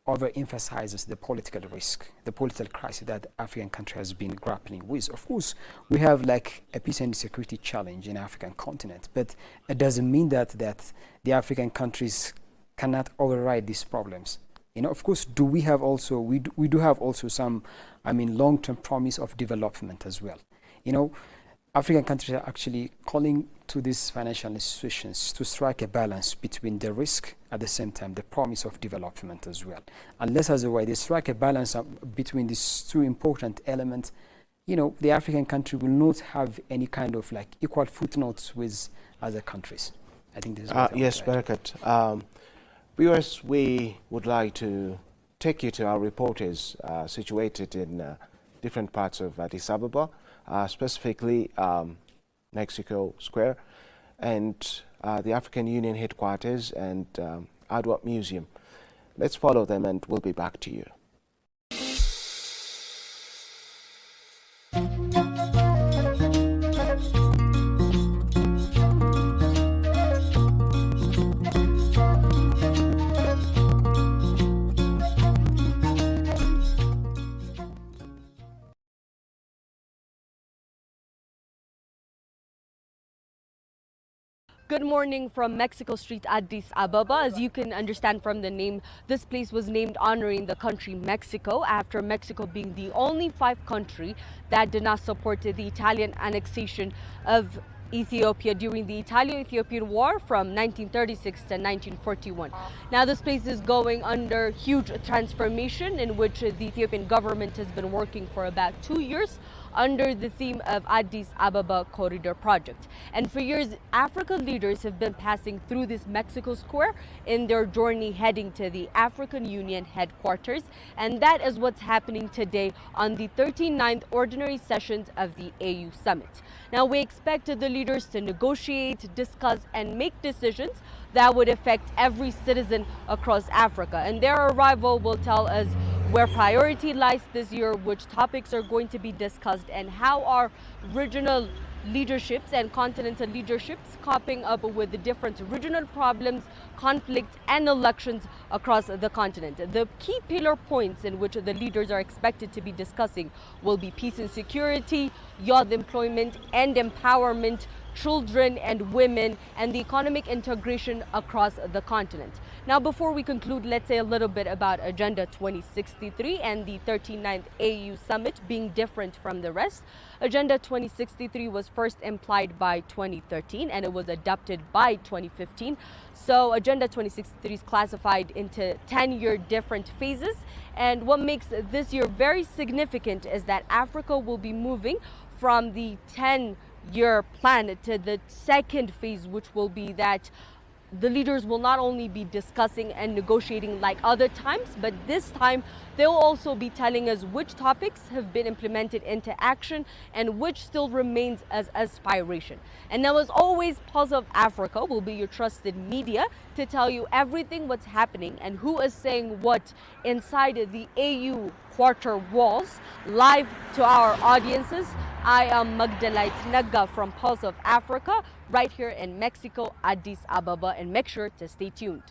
overemphasizes the political risk, the political crisis that African country has been grappling with. Of course, we have a peace and security challenge in African continent, but it doesn't mean that the African countries cannot override these problems. Of course, we do have also some, long-term promise of development as well. African countries are actually calling to these financial institutions to strike a balance between the risk, at the same time, the promise of development as well. Unless otherwise they strike a balance between these two important elements, the African country will not have any kind of equal footnotes with other countries. I think this is yes, Barakat. Viewers, we would like to take you to our reporters situated in different parts of Addis Ababa, specifically Mexico Square and the African Union headquarters and Adwa Museum. Let's follow them and we'll be back to you. Good morning from Mexico Street, Addis Ababa. As you can understand from the name, this place was named honoring the country Mexico after Mexico being the only 5 country that did not support the Italian annexation of Ethiopia during the Italo-Ethiopian War from 1936 to 1941. Now this place is going under huge transformation in which the Ethiopian government has been working for about 2 years under the theme of Addis Ababa Corridor Project. And for years, African leaders have been passing through this Mexico Square in their journey heading to the African Union headquarters. And that is what's happening today on the 39th ordinary sessions of the AU Summit. Now we expect the leaders to negotiate, discuss, and make decisions that would affect every citizen across Africa. And their arrival will tell us where priority lies this year, which topics are going to be discussed, and how our regional leaderships and continental leaderships coping up with the different regional problems, conflicts, and elections across the continent. The key pillar points in which the leaders are expected to be discussing will be peace and security, youth employment and empowerment, children and women, and the economic integration across the continent. Now, before we conclude, let's say a little bit about Agenda 2063 and the 39th AU Summit being different from the rest. Agenda 2063 was first implied by 2013 and it was adopted by 2015. So Agenda 2063 is classified into 10-year different phases. And what makes this year very significant is that Africa will be moving from the 10-year plan to the second phase, which will be that the leaders will not only be discussing and negotiating like other times, but this time they'll also be telling us which topics have been implemented into action and which still remains as aspiration. And now, as always, Pulse of Africa will be your trusted media to tell you everything what's happening and who is saying what inside the AU quarter walls, live to our audiences. I am Magdalite Nagga from Pulse of Africa, right here in Mexico, Addis Ababa, and make sure to stay tuned.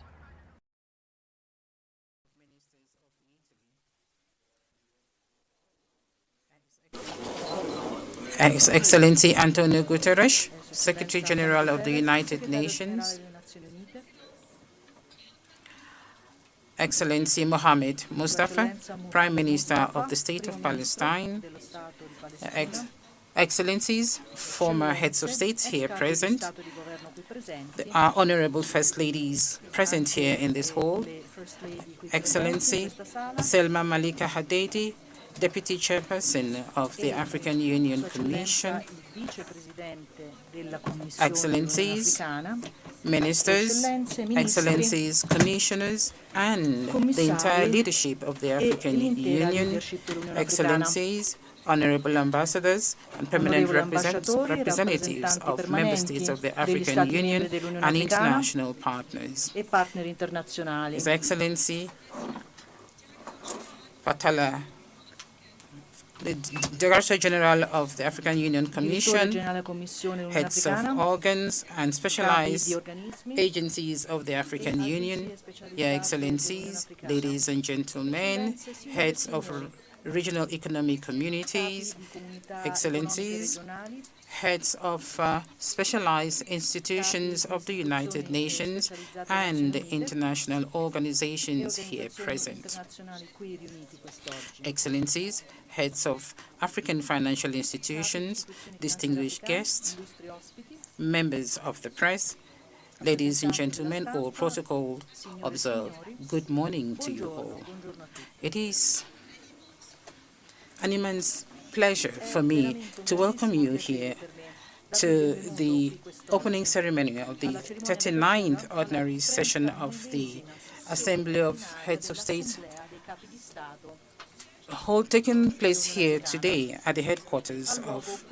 His Excellency Antonio Guterres, Secretary General of the United Nations, Excellency Mohammed Mustafa, Prime Minister of the State of Palestine, Excellencies, former heads of states here present, our honorable first ladies present here in this hall, Excellency Selma Malika Hadidi, Deputy Chairperson of the African Union Commission, Excellencies, Ministers, Excellencies, Commissioners, and the entire leadership of the African Union, Excellencies, Honorable Ambassadors and permanent representatives of member states of the African Union and international partners. His Excellency Fatala, the Director General of the African Union Commission, heads of organs and specialized agencies of the African Union, Your Excellencies, ladies and gentlemen, heads of regional economic communities, Excellencies, heads of specialized institutions of the United Nations and international organizations here present. Excellencies, heads of African financial institutions, distinguished guests, members of the press, ladies and gentlemen, all protocol observed. Good morning to you all. It is an immense pleasure for me to welcome you here to the opening ceremony of the 39th ordinary session of the Assembly of Heads of State, taking place here today at the headquarters of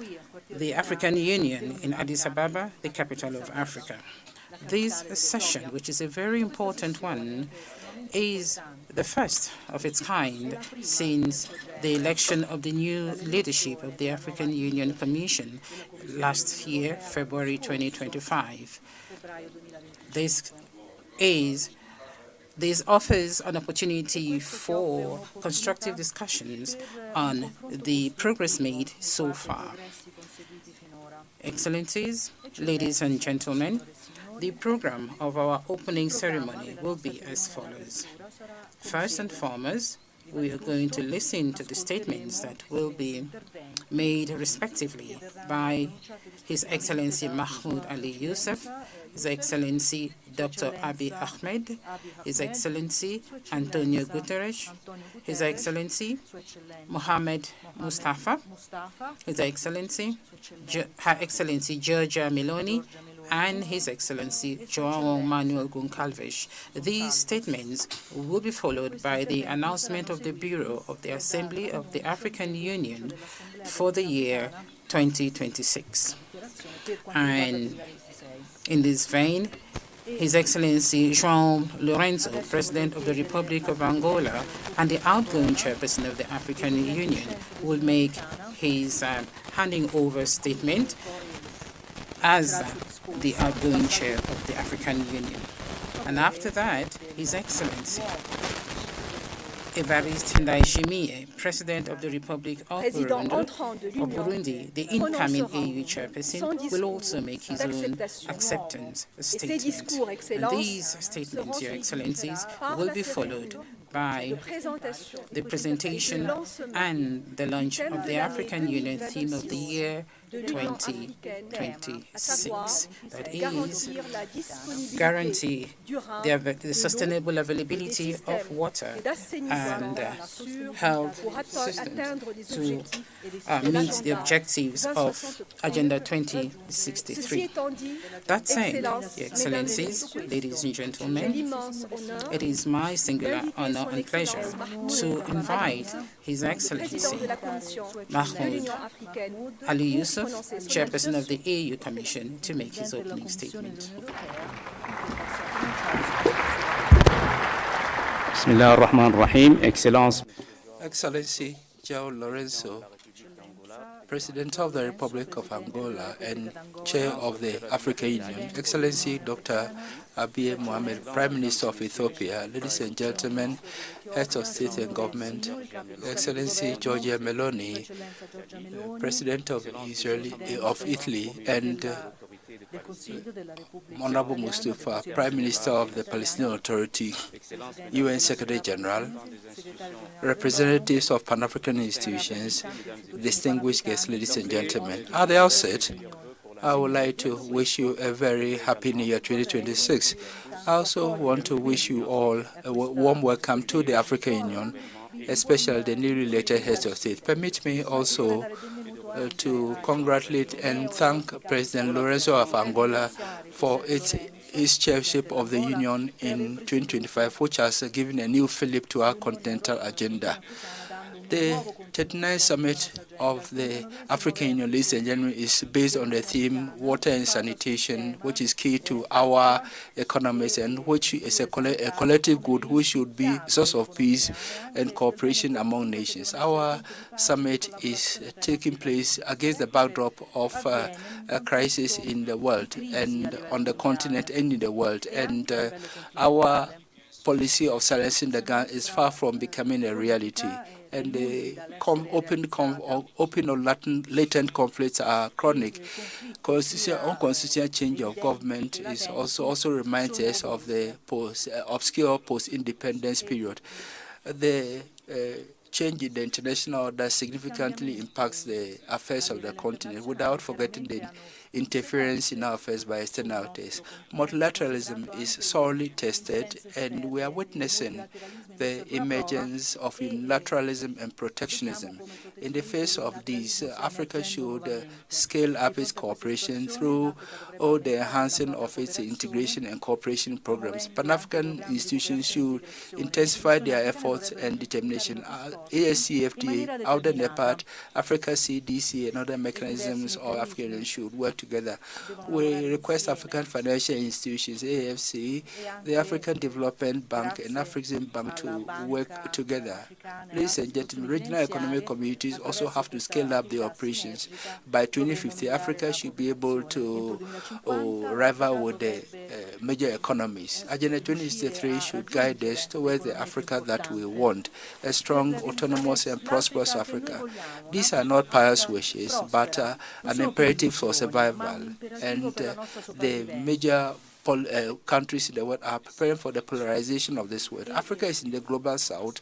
the African Union in Addis Ababa, the capital of Africa. This session, which is a very important one, is the first of its kind since the election of the new leadership of the African Union Commission last year, February 2025. This offers an opportunity for constructive discussions on the progress made so far. Excellencies, ladies and gentlemen, the program of our opening ceremony will be as follows. First and foremost, we are going to listen to the statements that will be made respectively by His Excellency Mahmoud Ali Yusuf, His Excellency Dr. Abiy Ahmed, His Excellency Antonio Guterres, His Excellency Mohamed Mustafa, His Excellency Her Excellency Giorgia Meloni, and His Excellency João Manuel Goncalves. These statements will be followed by the announcement of the Bureau of the Assembly of the African Union for the year 2026. And in this vein, His Excellency João Lourenço, President of the Republic of Angola and the outgoing chairperson of the African Union, will make his handing over statement as the outgoing chair of the African Union. And after that, His Excellency Evariste Ndayishimiye, President of the Republic of Burundi, the incoming AU chairperson, will also make his own acceptance statement. And these statements, Your Excellencies, will be followed by the presentation and the launch of the African Union theme of the year 2026. That is, guarantee the sustainable availability of water and health systems to meet the objectives of Agenda 2063. That said, Your Excellencies, ladies and gentlemen, it is my singular honor and pleasure to invite His Excellency Mahmoud Ali Yusuf, Chairperson of the AU Commission, to make his opening statement. Bismillah ar-Rahman ar-Rahim, Excellence. Excellency João Lourenço, President of the Republic of Angola and Chair of the African Union, Excellency Dr. Abiy Mohamed, Prime Minister of Ethiopia, ladies and gentlemen, heads of state and government, Excellency Giorgia Meloni, President of Italy, and Honorable Mustafa, Prime Minister of the Palestinian Authority, UN Secretary General, representatives of Pan-African institutions, distinguished guests, ladies and gentlemen. At the outset, I would like to wish you a very happy New Year 2026. I also want to wish you all a warm welcome to the African Union, especially the newly elected heads of state. Permit me also to congratulate and thank President Lorenzo of Angola for his chairship of the Union in 2025, which has given a new fillip to our continental agenda. The 39th summit of the African Union, ladies and gentlemen, is based on the theme water and sanitation, which is key to our economies and which is a collective good which should be a source of peace and cooperation among nations. Our summit is taking place against the backdrop of a crisis in the world and on the continent and in the world. And our policy of silencing the gun is far from becoming a reality. And the open or latent conflicts are chronic. Unconstitutional change of government is also reminds us of the obscure post-independence period. The change in the international order significantly impacts the affairs of the continent without forgetting the interference in our affairs by externalities. Multilateralism is sorely tested, and we are witnessing the emergence of unilateralism and protectionism. In the face of these, Africa should scale up its cooperation through the enhancing of its integration and cooperation programs. Pan-African institutions should intensify their efforts and determination. ASCFTA, AUDA, NEPAD, Africa CDC, and other mechanisms of African Union should work together. We request African financial institutions, AFC, the African Development Bank, and Afrexim Bank to work together. Ladies and gentlemen, regional economic communities also have to scale up their operations. By 2050, Africa should be able to rival with the major economies. Agenda 2063 should guide us towards the Africa that we want, a strong, autonomous, and prosperous Africa. These are not pious wishes, but an imperative for survival. And the major countries in the world are preparing for the polarization of this world. Africa is in the global south,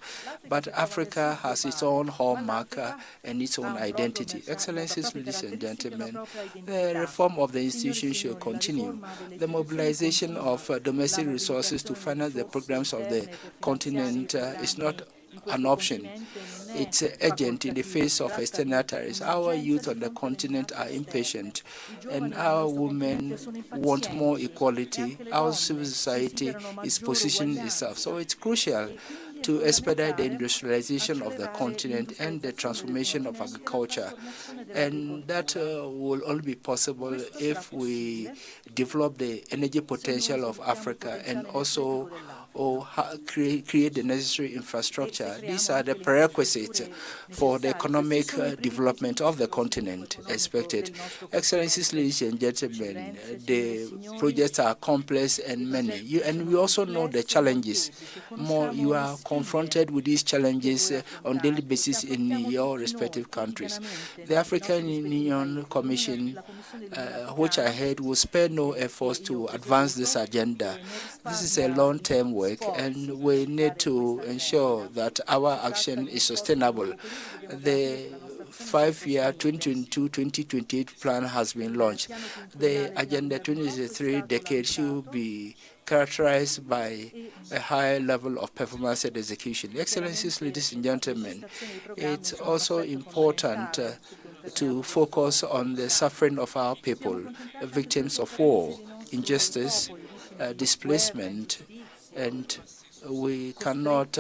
but Africa has its own hallmark and its own identity. Excellencies, ladies and gentlemen, the reform of the institution should continue. The mobilization of domestic resources to finance the programs of the continent is not an option. It's urgent in the face of external tariffs. Our youth on the continent are impatient, and our women want more equality. Our civil society is positioning itself. So it's crucial to expedite the industrialization of the continent and the transformation of agriculture. And that will only be possible if we develop the energy potential of Africa and also create the necessary infrastructure. These are the prerequisites for the economic development of the continent expected. Excellencies, ladies and gentlemen, the projects are complex and many. And we also know the challenges. You are confronted with these challenges on a daily basis in your respective countries. The African Union Commission, which I heard, will spare no efforts to advance this agenda. This is a long-term work, and we need to ensure that our action is sustainable. The 5-year 2022-2028 plan has been launched. The Agenda 2023 decade should be characterized by a high level of performance and execution. Excellencies, ladies and gentlemen, it's also important to focus on the suffering of our people, victims of war, injustice, displacement, and we cannot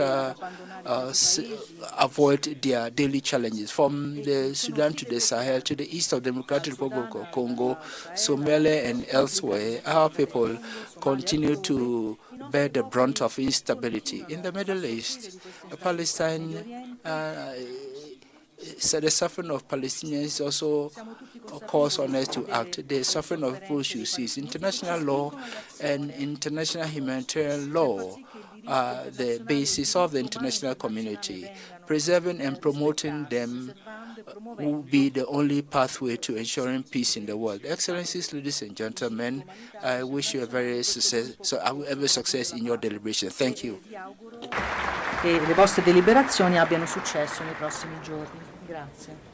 avoid their daily challenges. From the Sudan to the Sahel, to the east of the Democratic Republic of Congo, Somalia, and elsewhere, our people continue to bear the brunt of instability. In the Middle East, Palestine, so the suffering of Palestinians also calls on us to act. The suffering of people should cease. International law and international humanitarian law the basis of the international community. Preserving and promoting them will be the only pathway to ensuring peace in the world. Excellencies, ladies and gentlemen, I wish you every success in your deliberation. Thank you. Che le vostre deliberazioni abbiano successo nei prossimi giorni. Grazie.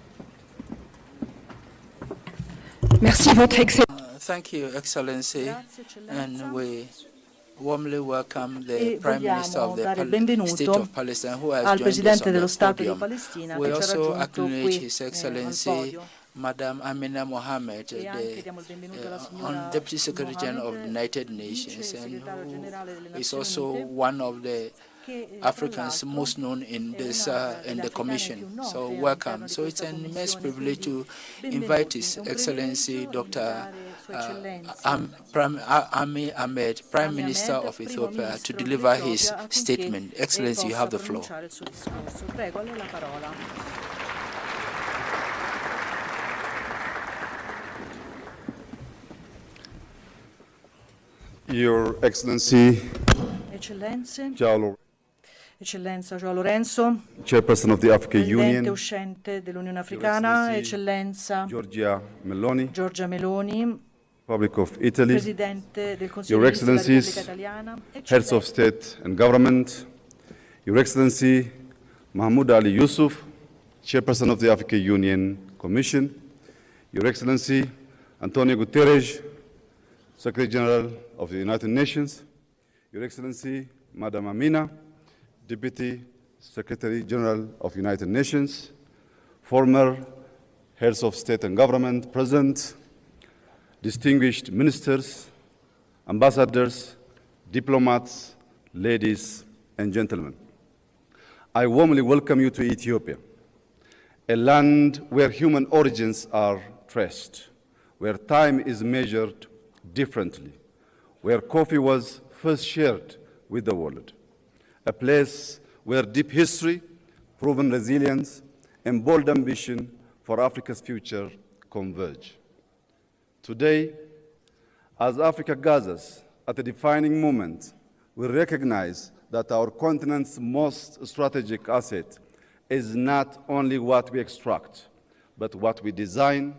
Merci, Votre Excellency. Thank you, Excellency, and we warmly welcome the Prime Minister of the State of Palestine, who has al joined us Presidente on dello the Stato di podium. Palestina We che ci ha also raggiunto acknowledge qui His al Excellency podio. Madam Amina Mohammed, the Deputy Secretary General of the United Nations, and who is also one of the Africans most known in this in the Commission. So welcome. So it's an immense privilege to invite His Excellency Dr. Abiy Ahmed, Prime Minister of Ethiopia, to deliver his statement. Excellency, you have the floor. Your Excellency, Eccellenze, Ciao, Eccellenza João Lourenço, Chairperson of the African Presidente Union, uscente dell'Unione Africana, Eccellenza Giorgia Meloni, Meloni, Republic of Italy, Presidente del Consiglio Your della Repubblica Excellencies, Italiana, Heads of State and Government, Your Excellency Mahmoud Ali Yusuf, Chairperson of the African Union Commission, Your Excellency Antonio Guterres, Secretary General of the United Nations, Your Excellency Madam Amina, Deputy Secretary General of United Nations, former heads of state and government present, distinguished ministers, ambassadors, diplomats, ladies and gentlemen. I warmly welcome you to Ethiopia, a land where human origins are traced, where time is measured differently, where coffee was first shared with the world, a place where deep history, proven resilience, and bold ambition for Africa's future converge. Today, as Africa gathers at a defining moment, we recognize that our continent's most strategic asset is not only what we extract, but what we design,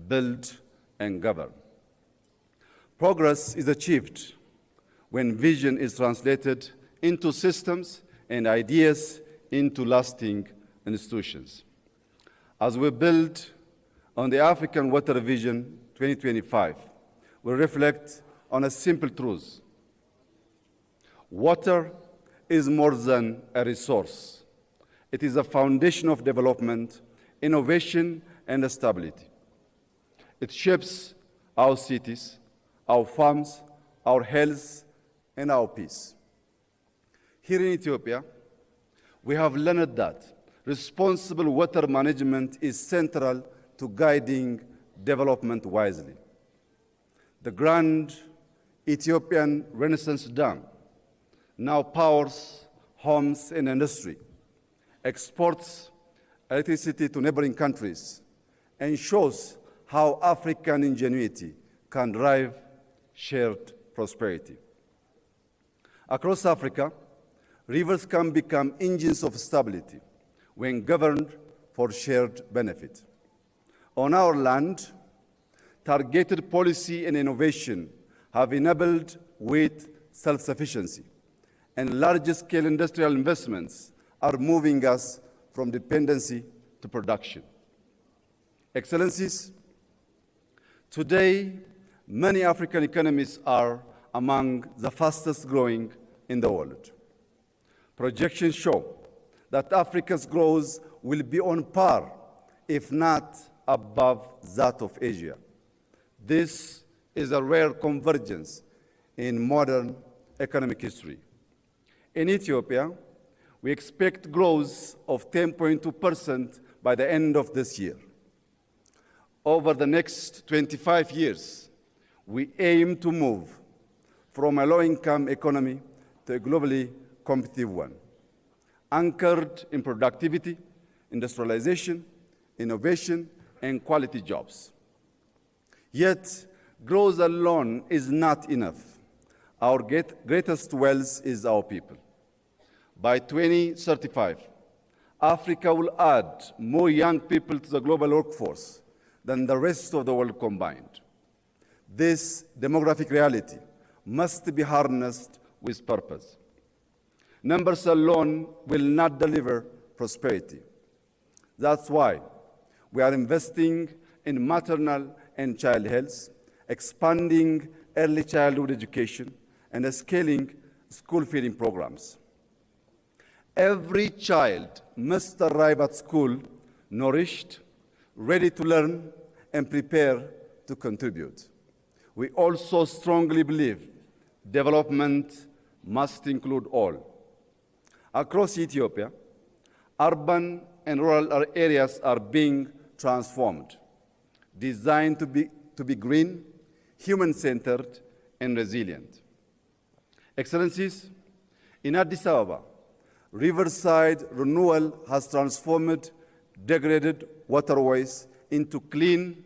build, and govern. Progress is achieved when vision is translated into systems and ideas into lasting institutions. As we build on the African Water Vision 2025, we reflect on a simple truth. Water is more than a resource. It is a foundation of development, innovation, and stability. It shapes our cities, our farms, our health, and our peace. Here in Ethiopia, we have learned that responsible water management is central to guiding development wisely. The Grand Ethiopian Renaissance Dam now powers homes and industry, exports electricity to neighboring countries, and shows how African ingenuity can drive shared prosperity. Across Africa, rivers can become engines of stability when governed for shared benefit. On our land, targeted policy and innovation have enabled wheat self-sufficiency, and large-scale industrial investments are moving us from dependency to production. Excellencies, today, many African economies are among the fastest growing in the world. Projections show that Africa's growth will be on par, if not above, that of Asia. This is a rare convergence in modern economic history. In Ethiopia, we expect growth of 10.2% by the end of this year. Over the next 25 years, we aim to move from a low-income economy to a globally competitive one, anchored in productivity, industrialization, innovation, and quality jobs. Yet, growth alone is not enough. Our greatest wealth is our people. By 2035, Africa will add more young people to the global workforce than the rest of the world combined. This demographic reality must be harnessed with purpose. Numbers alone will not deliver prosperity. That's why we are investing in maternal and child health, expanding early childhood education, and scaling school feeding programs. Every child must arrive at school nourished, ready to learn, and prepare to contribute. We also strongly believe development must include all. Across Ethiopia, urban and rural areas are being transformed, designed to be green, human-centered, and resilient. Excellencies, in Addis Ababa, riverside renewal has transformed degraded waterways into clean,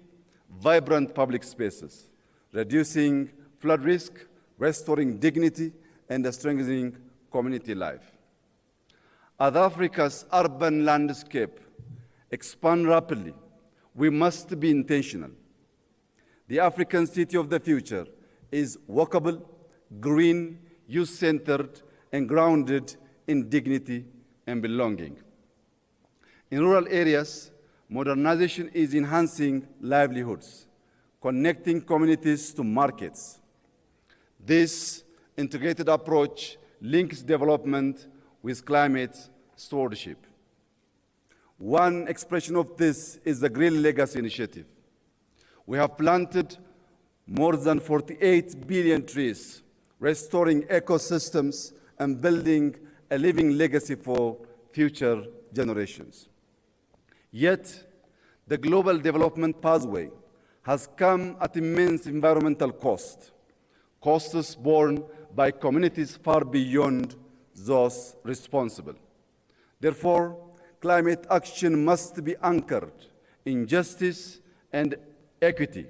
vibrant public spaces, reducing flood risk, restoring dignity, and strengthening community life. As Africa's urban landscape expands rapidly, we must be intentional. The African city of the future is walkable, green, youth-centered, and grounded in dignity and belonging. In rural areas, modernization is enhancing livelihoods, connecting communities to markets. This integrated approach links development with climate stewardship. One expression of this is the Green Legacy Initiative. We have planted more than 48 billion trees, restoring ecosystems and building a living legacy for future generations. Yet, the global development pathway has come at immense environmental cost, costs borne by communities far beyond those responsible. Therefore, climate action must be anchored in justice and equity,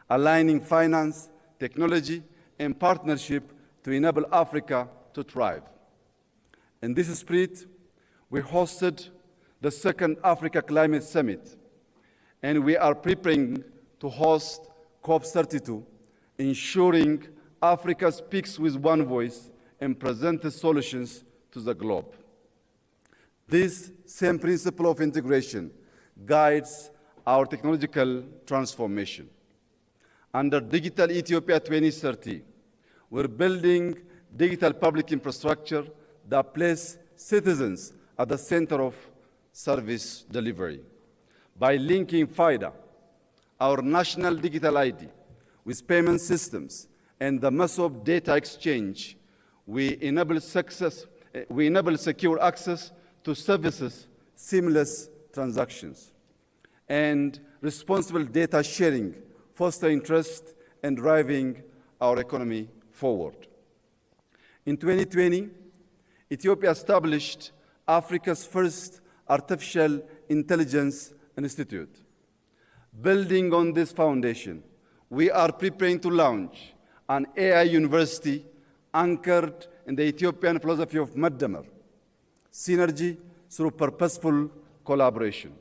aligning finance, technology, and partnership to enable Africa to thrive. In this spirit, we hosted the second Africa Climate Summit, and we are preparing to host COP32, ensuring Africa speaks with one voice and presents solutions to the globe. This same principle of integration guides our technological transformation. Under Digital Ethiopia 2030, we're building digital public infrastructure that places citizens at the center of service delivery. By linking FIDA, our national digital ID, with payment systems and the massive data exchange, we enable secure access to services, seamless transactions, and responsible data sharing, fostering trust and driving our economy forward. In 2020, Ethiopia established Africa's first artificial intelligence institute. Building on this foundation, we are preparing to launch an AI university anchored in the Ethiopian philosophy of Maddamer, synergy through purposeful collaboration.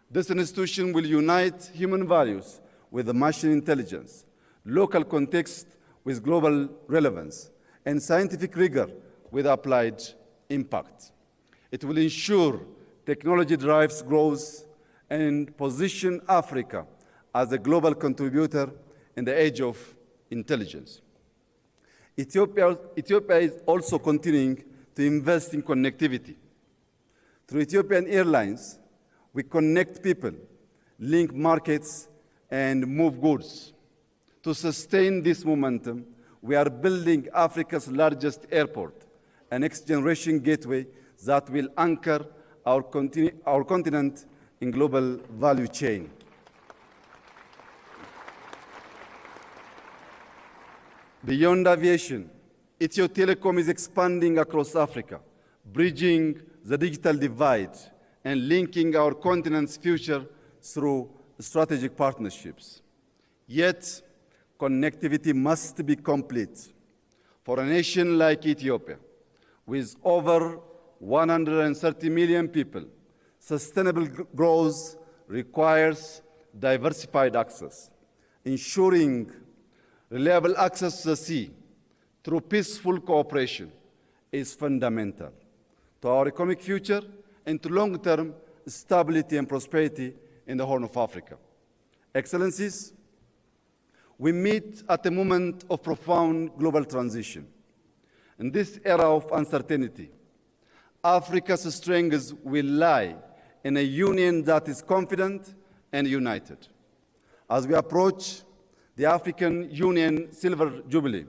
This institution will unite human values with machine intelligence, local context with global relevance, and scientific rigor with applied impact. It will ensure technology drives growth and position Africa as a global contributor in the age of intelligence. Ethiopia is also continuing to invest in connectivity. Through Ethiopian Airlines, we connect people, link markets, and move goods. To sustain this momentum, we are building Africa's largest airport, a next-generation gateway that will anchor our continent in global value chain. Beyond aviation, Ethio Telecom is expanding across Africa, bridging the digital divide and linking our continent's future through strategic partnerships. Yet, connectivity must be complete. For a nation like Ethiopia, with over 130 million people, sustainable growth requires diversified access. Ensuring reliable access to the sea through peaceful cooperation is fundamental to our economic future and to long-term stability and prosperity in the Horn of Africa. Excellencies, we meet at a moment of profound global transition. In this era of uncertainty, Africa's strengths will lie in a union that is confident and united. As we approach the African Union Silver Jubilee,